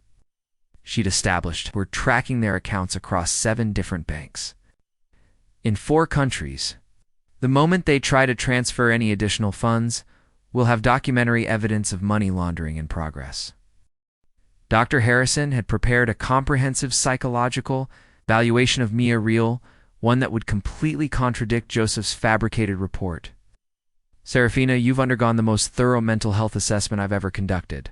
she'd established. We're tracking their accounts across 7 different banks in 4 countries. The moment they try to transfer any additional funds, we'll have documentary evidence of money laundering in progress. Dr. Harrison had prepared a comprehensive psychological evaluation of Mia Real, one that would completely contradict Joseph's fabricated report. Serafina, you've undergone the most thorough mental health assessment I've ever conducted.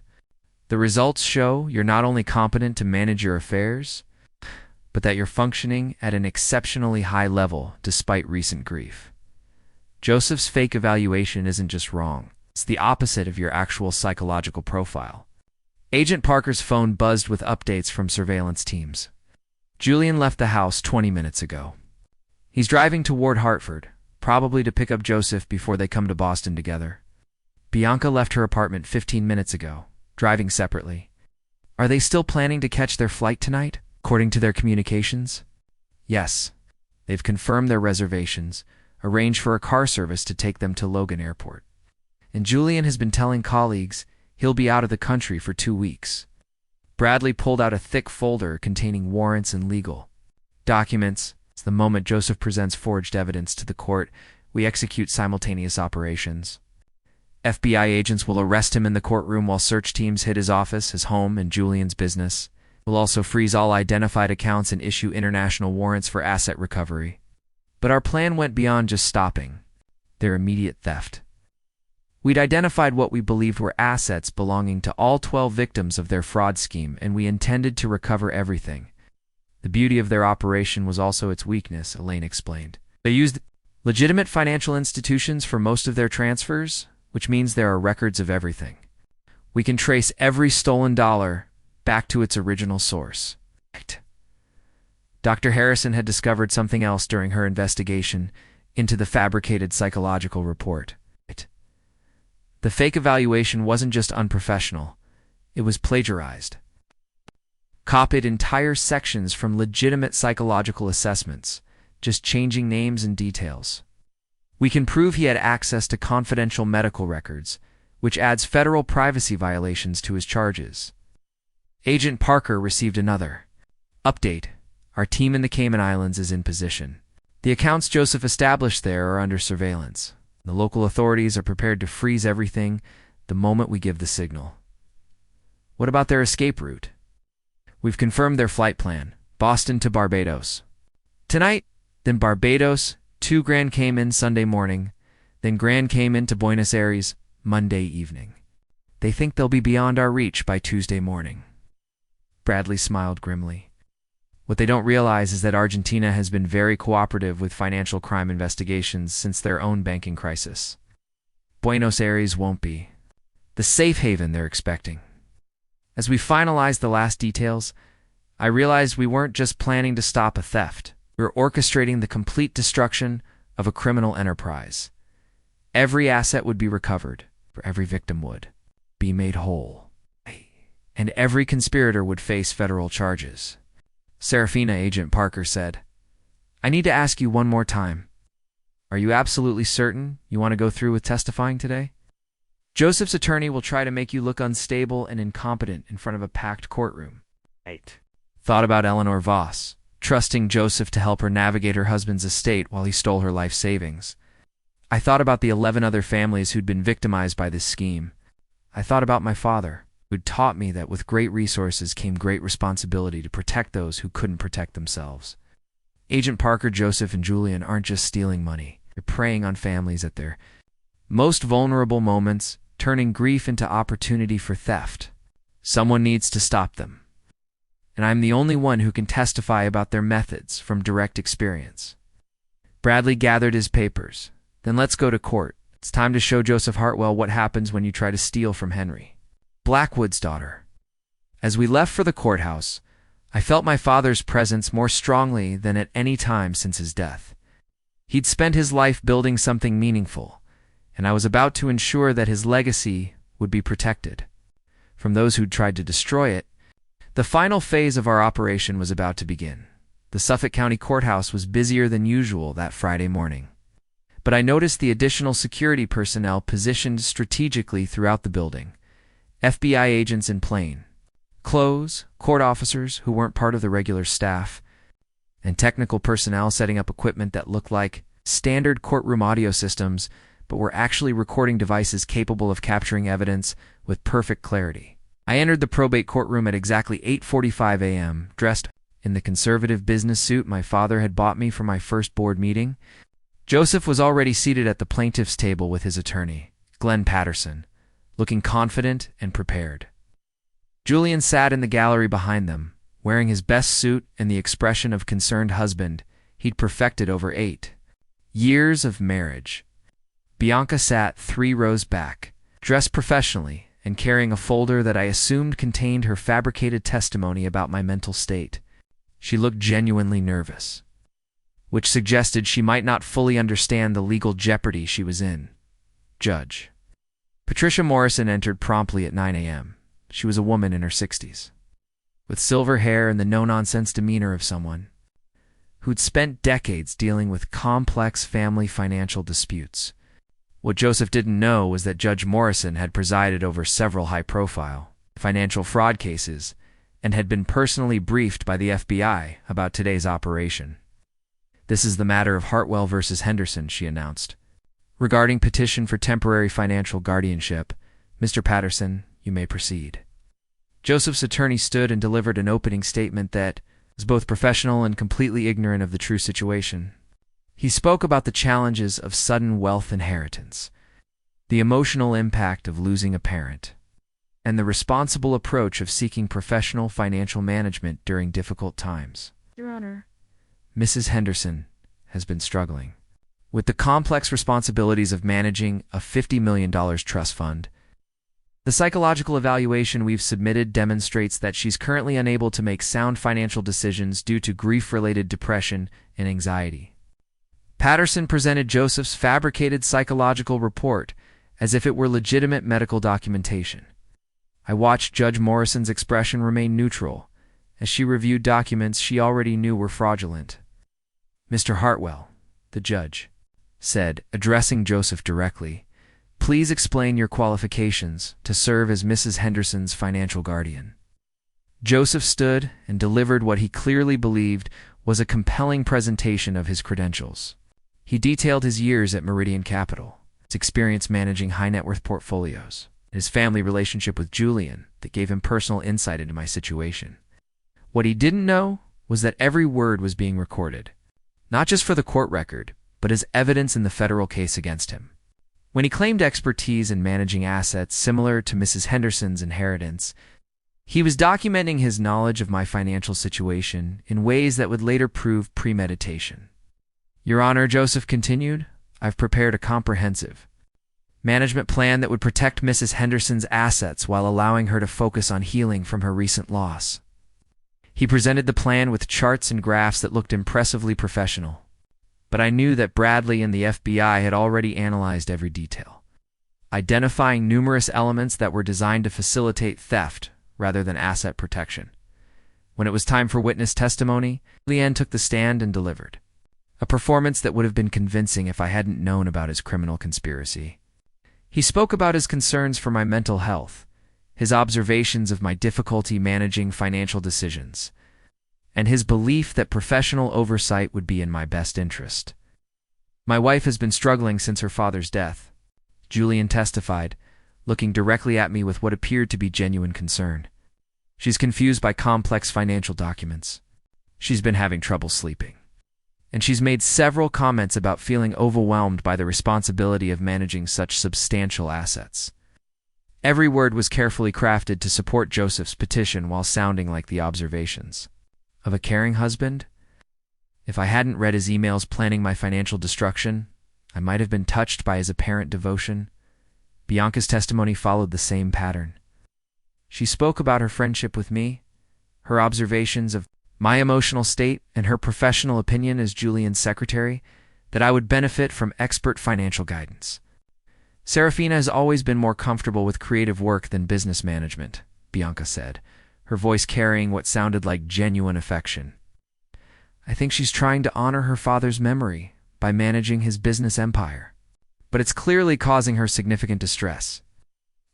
The results show you're not only competent to manage your affairs, but that you're functioning at an exceptionally high level despite recent grief. Joseph's fake evaluation isn't just wrong. It's the opposite of your actual psychological profile. Agent Parker's phone buzzed with updates from surveillance teams. Julian left the house 20 minutes ago. He's driving toward Hartford, probably to pick up Joseph before they come to Boston together. Bianca left her apartment 15 minutes ago, driving separately. Are they still planning to catch their flight tonight, according to their communications? Yes. They've confirmed their reservations, arranged for a car service to take them to Logan Airport. And Julian has been telling colleagues he'll be out of the country for 2 weeks. Bradley pulled out a thick folder containing warrants and legal documents. The moment Joseph presents forged evidence to the court, we execute simultaneous operations. FBI agents will arrest him in the courtroom while search teams hit his office, his home, and Julian's business. We'll also freeze all identified accounts and issue international warrants for asset recovery. But our plan went beyond just stopping their immediate theft. We'd identified what we believed were assets belonging to all 12 victims of their fraud scheme, and we intended to recover everything. The beauty of their operation was also its weakness, Elaine explained. They used legitimate financial institutions for most of their transfers, which means there are records of everything. We can trace every stolen dollar back to its original source. Dr. Harrison had discovered something else during her investigation into the fabricated psychological report. The fake evaluation wasn't just unprofessional, it was plagiarized. Copied entire sections from legitimate psychological assessments, just changing names and details. We can prove he had access to confidential medical records, which adds federal privacy violations to his charges. Agent Parker received another update. Our team in the Cayman Islands is in position. The accounts Joseph established there are under surveillance. The local authorities are prepared to freeze everything the moment we give the signal. What about their escape route? We've confirmed their flight plan, Boston to Barbados. Tonight, then Barbados, to Grand Cayman Sunday morning, then Grand Cayman to Buenos Aires Monday evening. They think they'll be beyond our reach by Tuesday morning. Bradley smiled grimly. What they don't realize is that Argentina has been very cooperative with financial crime investigations since their own banking crisis. Buenos Aires won't be the safe haven they're expecting. As we finalized the last details, I realized we weren't just planning to stop a theft. We were orchestrating the complete destruction of a criminal enterprise. Every asset would be recovered, for every victim would be made whole, and every conspirator would face federal charges. Serafina, Agent Parker said, "I need to ask you one more time. Are you absolutely certain you want to go through with testifying today? Joseph's attorney will try to make you look unstable and incompetent in front of a packed courtroom." Right. Thought about Eleanor Voss, trusting Joseph to help her navigate her husband's estate while he stole her life savings. I thought about the 11 other families who'd been victimized by this scheme. I thought about my father, who'd taught me that with great resources came great responsibility to protect those who couldn't protect themselves. Agent Parker, Joseph, and Julian aren't just stealing money. They're preying on families at their most vulnerable moments, turning grief into opportunity for theft. Someone needs to stop them. And I'm the only one who can testify about their methods from direct experience. Bradley gathered his papers. Then let's go to court. It's time to show Joseph Hartwell what happens when you try to steal from Henry, Blackwood's daughter. As we left for the courthouse, I felt my father's presence more strongly than at any time since his death. He'd spent his life building something meaningful, and I was about to ensure that his legacy would be protected from those who'd tried to destroy it. The final phase of our operation was about to begin. The Suffolk County Courthouse was busier than usual that Friday morning, but I noticed the additional security personnel positioned strategically throughout the building. FBI agents in plain clothes, court officers who weren't part of the regular staff, and technical personnel setting up equipment that looked like standard courtroom audio systems, but were actually recording devices capable of capturing evidence with perfect clarity. I entered the probate courtroom at exactly 8:45 a.m., dressed in the conservative business suit my father had bought me for my first board meeting. Joseph was already seated at the plaintiff's table with his attorney, Glenn Patterson, looking confident and prepared. Julian sat in the gallery behind them, wearing his best suit and the expression of concerned husband he'd perfected over 8 years of marriage. Bianca sat 3 rows back, dressed professionally and carrying a folder that I assumed contained her fabricated testimony about my mental state. She looked genuinely nervous, which suggested she might not fully understand the legal jeopardy she was in. Judge Patricia Morrison entered promptly at 9 a.m. She was a woman in her 60s, with silver hair and the no-nonsense demeanor of someone who'd spent decades dealing with complex family financial disputes. What Joseph didn't know was that Judge Morrison had presided over several high-profile financial fraud cases and had been personally briefed by the FBI about today's operation. "This is the matter of Hartwell versus Henderson," she announced. "Regarding petition for temporary financial guardianship, Mr. Patterson, you may proceed." Joseph's attorney stood and delivered an opening statement that was both professional and completely ignorant of the true situation. He spoke about the challenges of sudden wealth inheritance, the emotional impact of losing a parent, and the responsible approach of seeking professional financial management during difficult times. Your Honor, Mrs. Henderson has been struggling with the complex responsibilities of managing a $50 million trust fund. The psychological evaluation we've submitted demonstrates that she's currently unable to make sound financial decisions due to grief-related depression and anxiety. Patterson presented Joseph's fabricated psychological report as if it were legitimate medical documentation. I watched Judge Morrison's expression remain neutral as she reviewed documents she already knew were fraudulent. "Mr. Hartwell," the judge said, addressing Joseph directly, "please explain your qualifications to serve as Mrs. Henderson's financial guardian." Joseph stood and delivered what he clearly believed was a compelling presentation of his credentials. He detailed his years at Meridian Capital, his experience managing high-net-worth portfolios, and his family relationship with Julian that gave him personal insight into my situation. What he didn't know was that every word was being recorded, not just for the court record, but as evidence in the federal case against him. When he claimed expertise in managing assets similar to Mrs. Henderson's inheritance, he was documenting his knowledge of my financial situation in ways that would later prove premeditation. "Your Honor," Joseph continued, "I've prepared a comprehensive management plan that would protect Mrs. Henderson's assets while allowing her to focus on healing from her recent loss." He presented the plan with charts and graphs that looked impressively professional, but I knew that Bradley and the FBI had already analyzed every detail. identifying numerous elements that were designed to facilitate theft rather than asset protection. When it was time for witness testimony, Julian took the stand and delivered. A performance that would have been convincing if I hadn't known about his criminal conspiracy. He spoke about his concerns for my mental health, his observations of my difficulty managing financial decisions, and his belief that professional oversight would be in my best interest. My wife has been struggling since her father's death, Julian testified, looking directly at me with what appeared to be genuine concern. She's confused by complex financial documents. She's been having trouble sleeping. And she's made several comments about feeling overwhelmed by the responsibility of managing such substantial assets. Every word was carefully crafted to support Joseph's petition while sounding like the observations of a caring husband. If I hadn't read his emails planning my financial destruction, I might have been touched by his apparent devotion. Bianca's testimony followed the same pattern. She spoke about her friendship with me, her observations of my emotional state, and her professional opinion as Julian's secretary, that I would benefit from expert financial guidance. Serafina has always been more comfortable with creative work than business management, Bianca said, her voice carrying what sounded like genuine affection. I think she's trying to honor her father's memory by managing his business empire, but it's clearly causing her significant distress.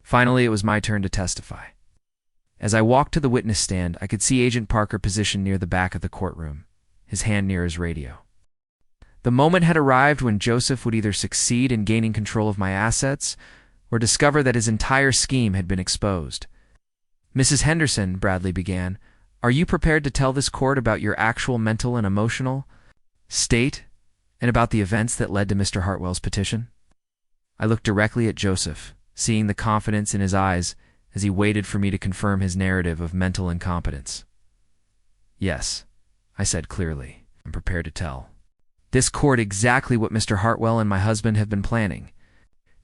Finally, it was my turn to testify. As I walked to the witness stand, I could see Agent Parker positioned near the back of the courtroom, his hand near his radio. The moment had arrived when Joseph would either succeed in gaining control of my assets or discover that his entire scheme had been exposed. Mrs. Henderson, Bradley began, are you prepared to tell this court about your actual mental and emotional state and about the events that led to Mr. Hartwell's petition? I looked directly at Joseph, seeing the confidence in his eyes as he waited for me to confirm his narrative of mental incompetence. Yes, I said clearly, I'm prepared to tell this court exactly what Mr. Hartwell and my husband have been planning.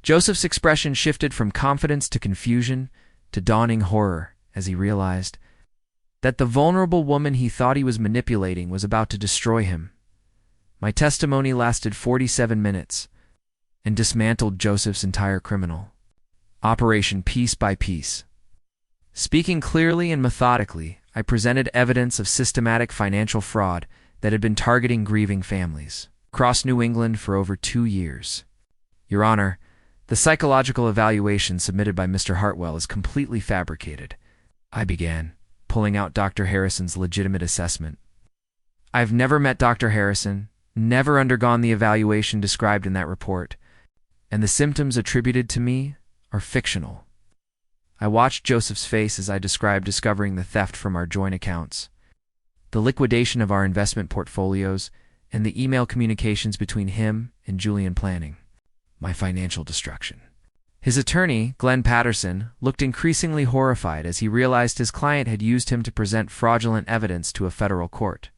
Joseph's expression shifted from confidence to confusion to dawning horror as he realized that the vulnerable woman he thought he was manipulating was about to destroy him. My testimony lasted 47 minutes and dismantled Joseph's entire criminal operation piece by piece. Speaking clearly and methodically, I presented evidence of systematic financial fraud that had been targeting grieving families across New England for over 2 years. Your Honor, the psychological evaluation submitted by Mr. Hartwell is completely fabricated, I began, pulling out Dr. Harrison's legitimate assessment. I've never met Dr. Harrison, never undergone the evaluation described in that report, and the symptoms attributed to me are fictional. I watched Joseph's face as I described discovering the theft from our joint accounts, the liquidation of our investment portfolios, and the email communications between him and Julian planning my financial destruction. His attorney, Glenn Patterson, looked increasingly horrified as he realized his client had used him to present fraudulent evidence to a federal court.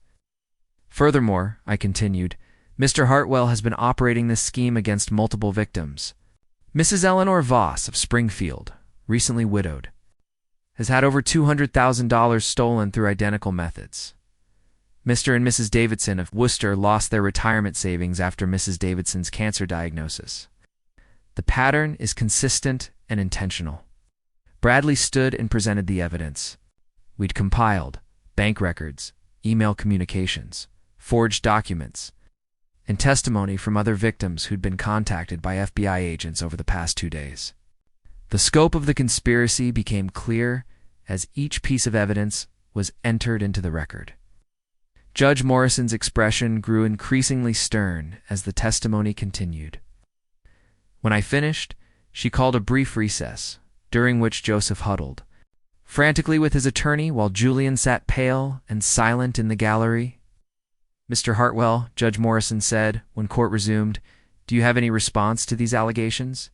Furthermore, I continued, Mr. Hartwell has been operating this scheme against multiple victims. Mrs. Eleanor Voss of Springfield, recently widowed, has had over $200,000 stolen through identical methods. Mr. and Mrs. Davidson of Worcester lost their retirement savings after Mrs. Davidson's cancer diagnosis. The pattern is consistent and intentional. Bradley stood and presented the evidence. We'd compiled bank records, email communications, forged documents, and testimony from other victims who'd been contacted by FBI agents over the past 2 days. The scope of the conspiracy became clear as each piece of evidence was entered into the record. Judge Morrison's expression grew increasingly stern as the testimony continued. When I finished, she called a brief recess, during which Joseph huddled frantically with his attorney while Julian sat pale and silent in the gallery. Mr. Hartwell, Judge Morrison said, when court resumed, do you have any response to these allegations?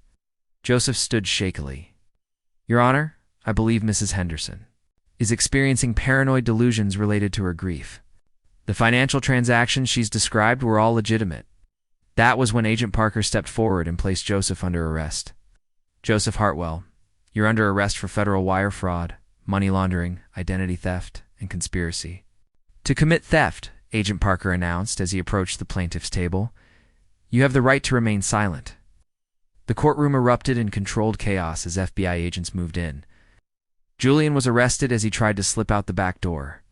Joseph stood shakily. Your Honor, I believe Mrs. Henderson is experiencing paranoid delusions related to her grief. The financial transactions she's described were all legitimate. That was when Agent Parker stepped forward and placed Joseph under arrest. Joseph Hartwell, you're under arrest for federal wire fraud, money laundering, identity theft, and conspiracy. To commit theft, Agent Parker announced as he approached the plaintiff's table, you have the right to remain silent. The courtroom erupted in controlled chaos as FBI agents moved in. Julian was arrested as he tried to slip out the back door.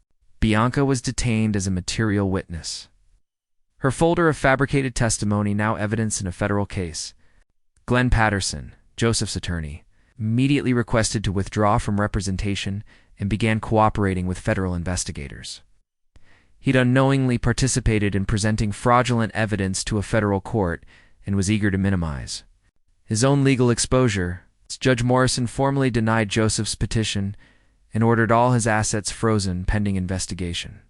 Bianca was detained as a material witness. Her folder of fabricated testimony now evidence in a federal case. Glenn Patterson, Joseph's attorney, immediately requested to withdraw from representation and began cooperating with federal investigators. He'd unknowingly participated in presenting fraudulent evidence to a federal court and was eager to minimize his own legal exposure. Judge Morrison formally denied Joseph's petition and ordered all his assets frozen pending investigation.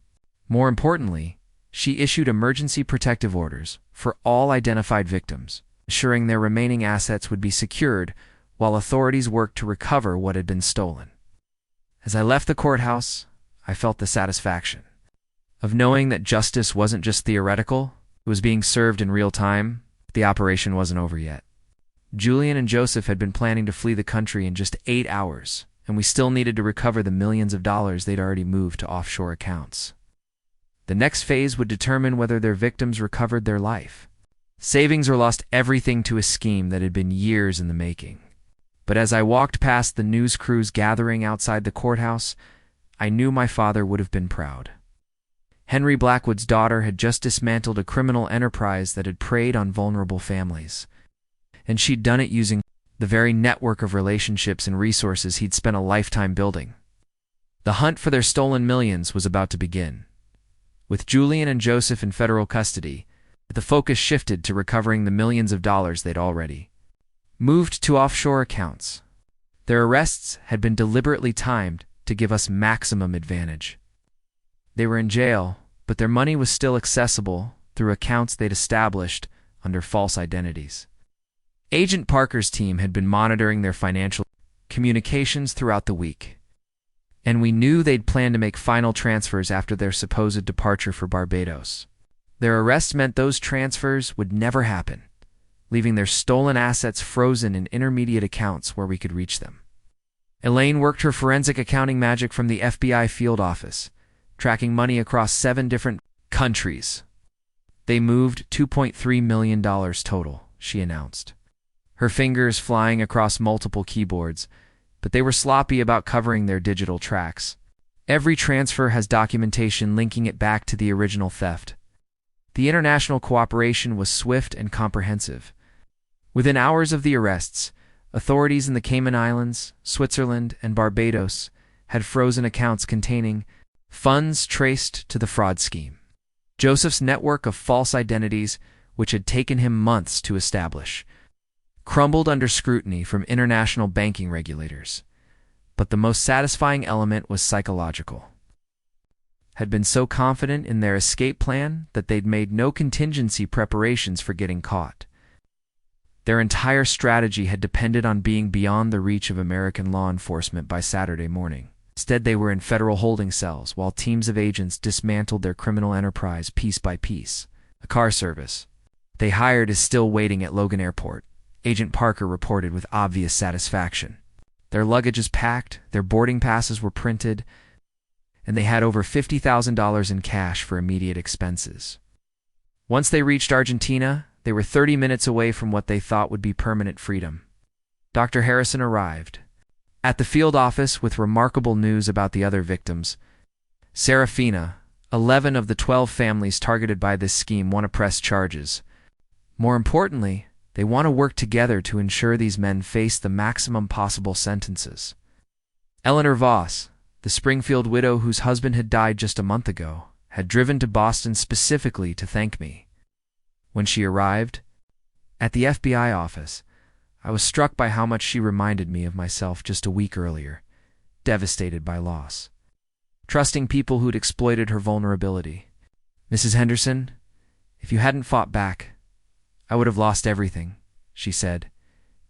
More importantly, she issued emergency protective orders for all identified victims, ensuring their remaining assets would be secured while authorities worked to recover what had been stolen. As I left the courthouse, I felt the satisfaction of knowing that justice wasn't just theoretical, it was being served in real time. The operation wasn't over yet. Julian and Joseph had been planning to flee the country in just 8 hours, and we still needed to recover the millions of dollars they'd already moved to offshore accounts. The next phase would determine whether their victims recovered their life savings or lost everything to a scheme that had been years in the making. But as I walked past the news crews gathering outside the courthouse, I knew my father would have been proud. Henry Blackwood's daughter had just dismantled a criminal enterprise that had preyed on vulnerable families. And she'd done it using the very network of relationships and resources he'd spent a lifetime building. The hunt for their stolen millions was about to begin. With Julian and Joseph in federal custody, the focus shifted to recovering the millions of dollars they'd already moved to offshore accounts. Their arrests had been deliberately timed to give us maximum advantage. They were in jail, but their money was still accessible through accounts they'd established under false identities. Agent Parker's team had been monitoring their financial communications throughout the week, and we knew they'd planned to make final transfers after their supposed departure for Barbados. Their arrest meant those transfers would never happen, leaving their stolen assets frozen in intermediate accounts where we could reach them. Elaine worked her forensic accounting magic from the FBI field office, tracking money across 7 different countries. They moved $2.3 million total, she announced, her fingers flying across multiple keyboards, but they were sloppy about covering their digital tracks. Every transfer has documentation linking it back to the original theft. The international cooperation was swift and comprehensive. Within hours of the arrests, authorities in the Cayman Islands, Switzerland, and Barbados had frozen accounts containing funds traced to the fraud scheme. Joseph's network of false identities, which had taken him months to establish, crumbled under scrutiny from international banking regulators. But the most satisfying element was psychological. Had been so confident in their escape plan that they'd made no contingency preparations for getting caught. Their entire strategy had depended on being beyond the reach of American law enforcement by Saturday morning. Instead, they were in federal holding cells while teams of agents dismantled their criminal enterprise piece by piece. A car service they hired is still waiting at Logan Airport, Agent Parker reported with obvious satisfaction. Their luggage is packed, their boarding passes were printed, and they had over $50,000 in cash for immediate expenses. Once they reached Argentina, they were 30 minutes away from what they thought would be permanent freedom. Dr. Harrison arrived at the field office with remarkable news about the other victims. Serafina, 11 of the 12 families targeted by this scheme want to press charges. More importantly, they want to work together to ensure these men face the maximum possible sentences. Eleanor Voss, the Springfield widow whose husband had died just a month ago, had driven to Boston specifically to thank me. When she arrived at the FBI office, I was struck by how much she reminded me of myself just a week earlier, devastated by loss, trusting people who'd exploited her vulnerability. "Mrs. Henderson, if you hadn't fought back, I would have lost everything," she said,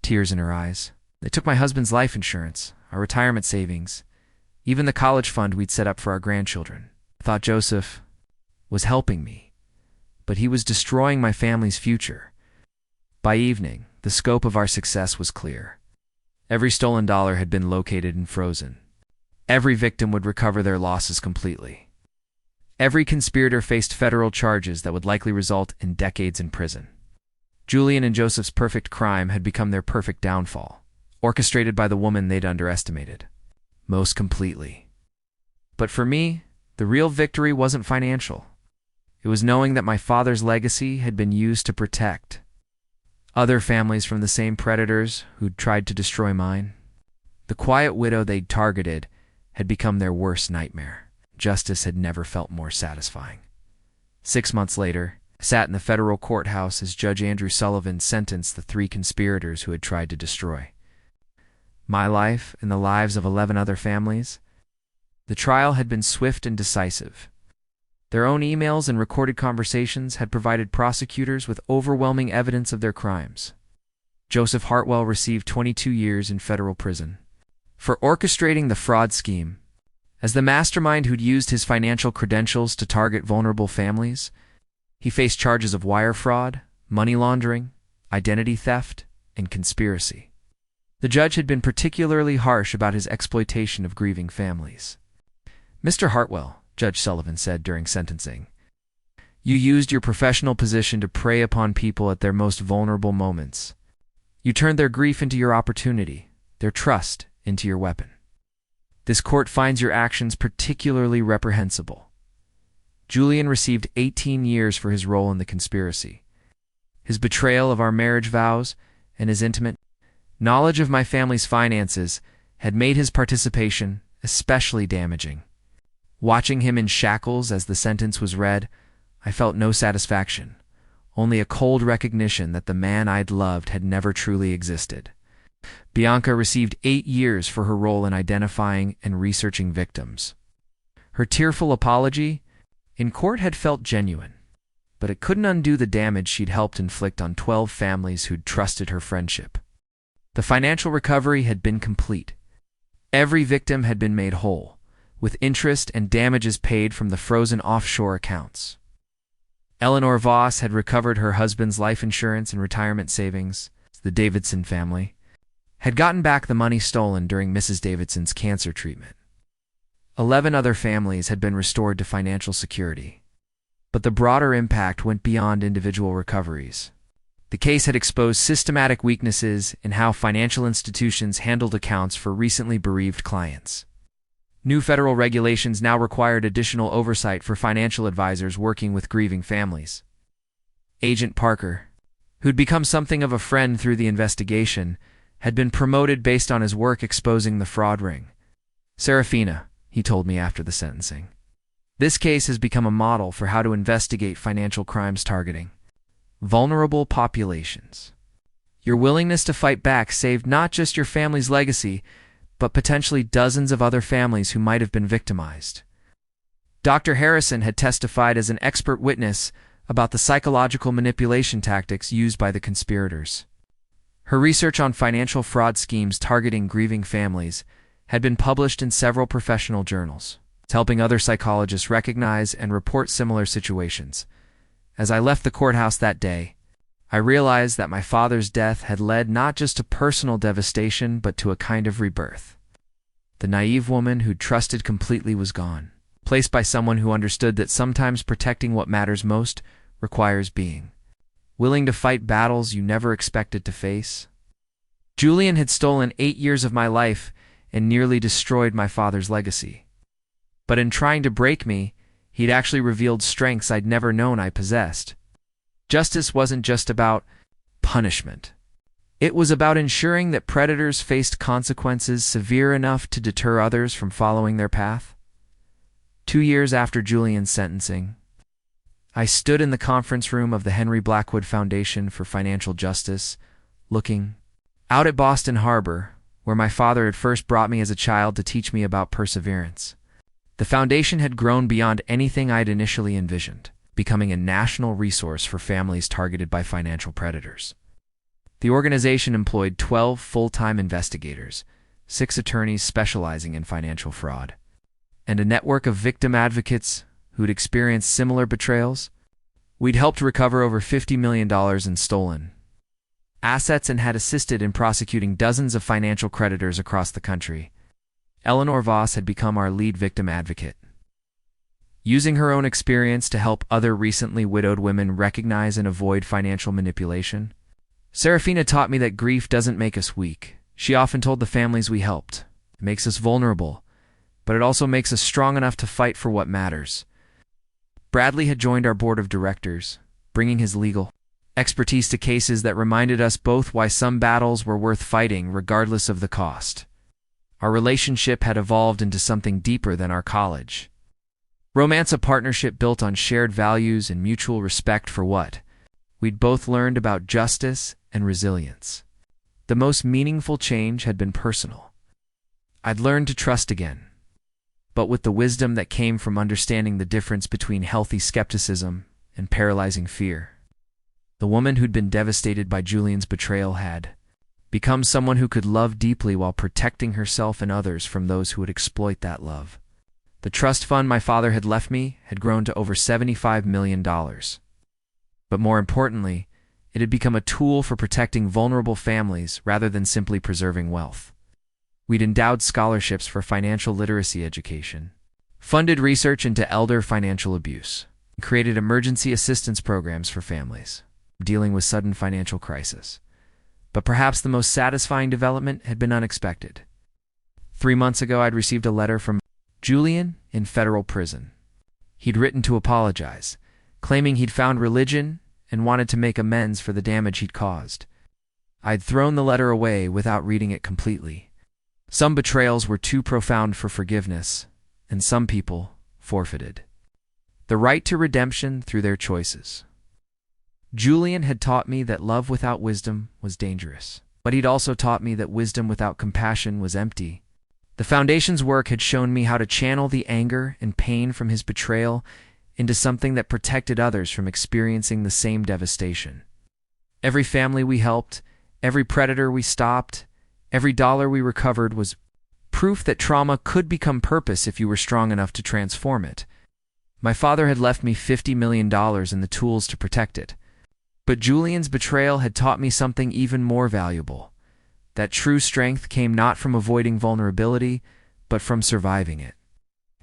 tears in her eyes. "They took my husband's life insurance, our retirement savings, even the college fund we'd set up for our grandchildren. I thought Joseph was helping me, but he was destroying my family's future." By evening, the scope of our success was clear. Every stolen dollar had been located and frozen. Every victim would recover their losses completely. Every conspirator faced federal charges that would likely result in decades in prison. Julian and Joseph's perfect crime had become their perfect downfall, orchestrated by the woman they'd underestimated. Most completely. But for me, the real victory wasn't financial. It was knowing that my father's legacy had been used to protect other families from the same predators who'd tried to destroy mine. The quiet widow they'd targeted had become their worst nightmare. Justice had never felt more satisfying. 6 months later, I sat in the federal courthouse as Judge Andrew Sullivan sentenced the 3 conspirators who had tried to destroy my life and the lives of 11 other families. The trial had been swift and decisive. Their own emails and recorded conversations had provided prosecutors with overwhelming evidence of their crimes. Joseph Hartwell received 22 years in federal prison for orchestrating the fraud scheme. As the mastermind who'd used his financial credentials to target vulnerable families, he faced charges of wire fraud, money laundering, identity theft, and conspiracy. The judge had been particularly harsh about his exploitation of grieving families. "Mr. Hartwell," Judge Sullivan said during sentencing, "you used your professional position to prey upon people at their most vulnerable moments. You turned their grief into your opportunity, their trust into your weapon. This court finds your actions particularly reprehensible." Julian received 18 years for his role in the conspiracy. His betrayal of our marriage vows and his intimate knowledge of my family's finances had made his participation especially damaging. Watching him in shackles as the sentence was read, I felt no satisfaction, only a cold recognition that the man I'd loved had never truly existed. Bianca received 8 years for her role in identifying and researching victims. Her tearful apology in court had felt genuine, but it couldn't undo the damage she'd helped inflict on 12 families who'd trusted her friendship. The financial recovery had been complete. Every victim had been made whole, with interest and damages paid from the frozen offshore accounts. Eleanor Voss had recovered her husband's life insurance and retirement savings. The Davidson family had gotten back the money stolen during Mrs. Davidson's cancer treatment. 11 other families had been restored to financial security. But the broader impact went beyond individual recoveries. The case had exposed systematic weaknesses in how financial institutions handled accounts for recently bereaved clients. New federal regulations now required additional oversight for financial advisors working with grieving families. Agent Parker, who'd become something of a friend through the investigation, had been promoted based on his work exposing the fraud ring. "Serafina," he told me after the sentencing, "this case has become a model for how to investigate financial crimes targeting vulnerable populations. Your willingness to fight back saved not just your family's legacy, but potentially dozens of other families who might have been victimized." Dr. Harrison had testified as an expert witness about the psychological manipulation tactics used by the conspirators. Her research on financial fraud schemes targeting grieving families had been published in several professional journals, helping other psychologists recognize and report similar situations. As I left the courthouse that day, I realized that my father's death had led not just to personal devastation, but to a kind of rebirth. The naive woman who'd trusted completely was gone, placed by someone who understood that sometimes protecting what matters most requires being willing to fight battles you never expected to face. Julian had stolen 8 years of my life and nearly destroyed my father's legacy. But in trying to break me, he'd actually revealed strengths I'd never known I possessed. Justice wasn't just about punishment. It was about ensuring that predators faced consequences severe enough to deter others from following their path. 2 years after Julian's sentencing, I stood in the conference room of the Henry Blackwood Foundation for Financial Justice, looking out at Boston Harbor, where my father had first brought me as a child to teach me about perseverance. The foundation had grown beyond anything I'd initially envisioned, becoming a national resource for families targeted by financial predators. The organization employed 12 full-time investigators, 6 attorneys specializing in financial fraud, and a network of victim advocates who'd experienced similar betrayals. We'd helped recover over $50 million in stolen assets and had assisted in prosecuting dozens of financial creditors across the country. Eleanor Voss had become our lead victim advocate, using her own experience to help other recently widowed women recognize and avoid financial manipulation. Serafina taught me that grief doesn't make us weak. She often told the families we helped. It makes us vulnerable, but it also makes us strong enough to fight for what matters. Bradley had joined our board of directors, bringing his legal expertise to cases that reminded us both why some battles were worth fighting regardless of the cost. Our relationship had evolved into something deeper than our college. Romance, a partnership built on shared values and mutual respect for what we'd both learned about justice and resilience. The most meaningful change had been personal. I'd learned to trust again, but with the wisdom that came from understanding the difference between healthy skepticism and paralyzing fear. The woman who'd been devastated by Julian's betrayal had become someone who could love deeply while protecting herself and others from those who would exploit that love. The trust fund my father had left me had grown to over $75 million. But more importantly, it had become a tool for protecting vulnerable families rather than simply preserving wealth. We'd endowed scholarships for financial literacy education, funded research into elder financial abuse, and created emergency assistance programs for families dealing with sudden financial crisis. But perhaps the most satisfying development had been unexpected. 3 months ago, I'd received a letter from Julian in federal prison. He'd written to apologize, claiming he'd found religion and wanted to make amends for the damage he'd caused. I'd thrown the letter away without reading it completely. Some betrayals were too profound for forgiveness, and some people forfeited the right to redemption through their choices. Julian had taught me that love without wisdom was dangerous, but he'd also taught me that wisdom without compassion was empty. The Foundation's work had shown me how to channel the anger and pain from his betrayal into something that protected others from experiencing the same devastation. Every family we helped, every predator we stopped, every dollar we recovered was proof that trauma could become purpose if you were strong enough to transform it. My father had left me $50 million and the tools to protect it. But Julian's betrayal had taught me something even more valuable. That true strength came not from avoiding vulnerability, but from surviving it,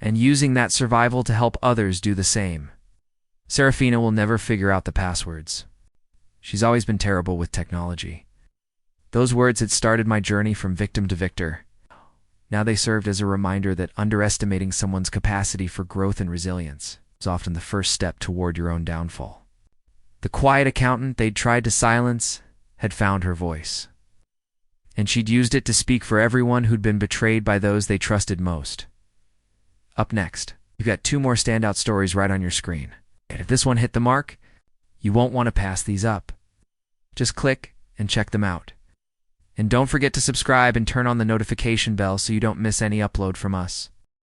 and using that survival to help others do the same. Serafina will never figure out the passwords. She's always been terrible with technology. Those words had started my journey from victim to victor. Now they served as a reminder that underestimating someone's capacity for growth and resilience is often the first step toward your own downfall. The quiet accountant they'd tried to silence had found her voice, and she'd used it to speak for everyone who'd been betrayed by those they trusted most. Up next, you've got 2 more standout stories right on your screen. And if this one hit the mark, you won't want to pass these up. Just click and check them out. And don't forget to subscribe and turn on the notification bell so you don't miss any upload from us.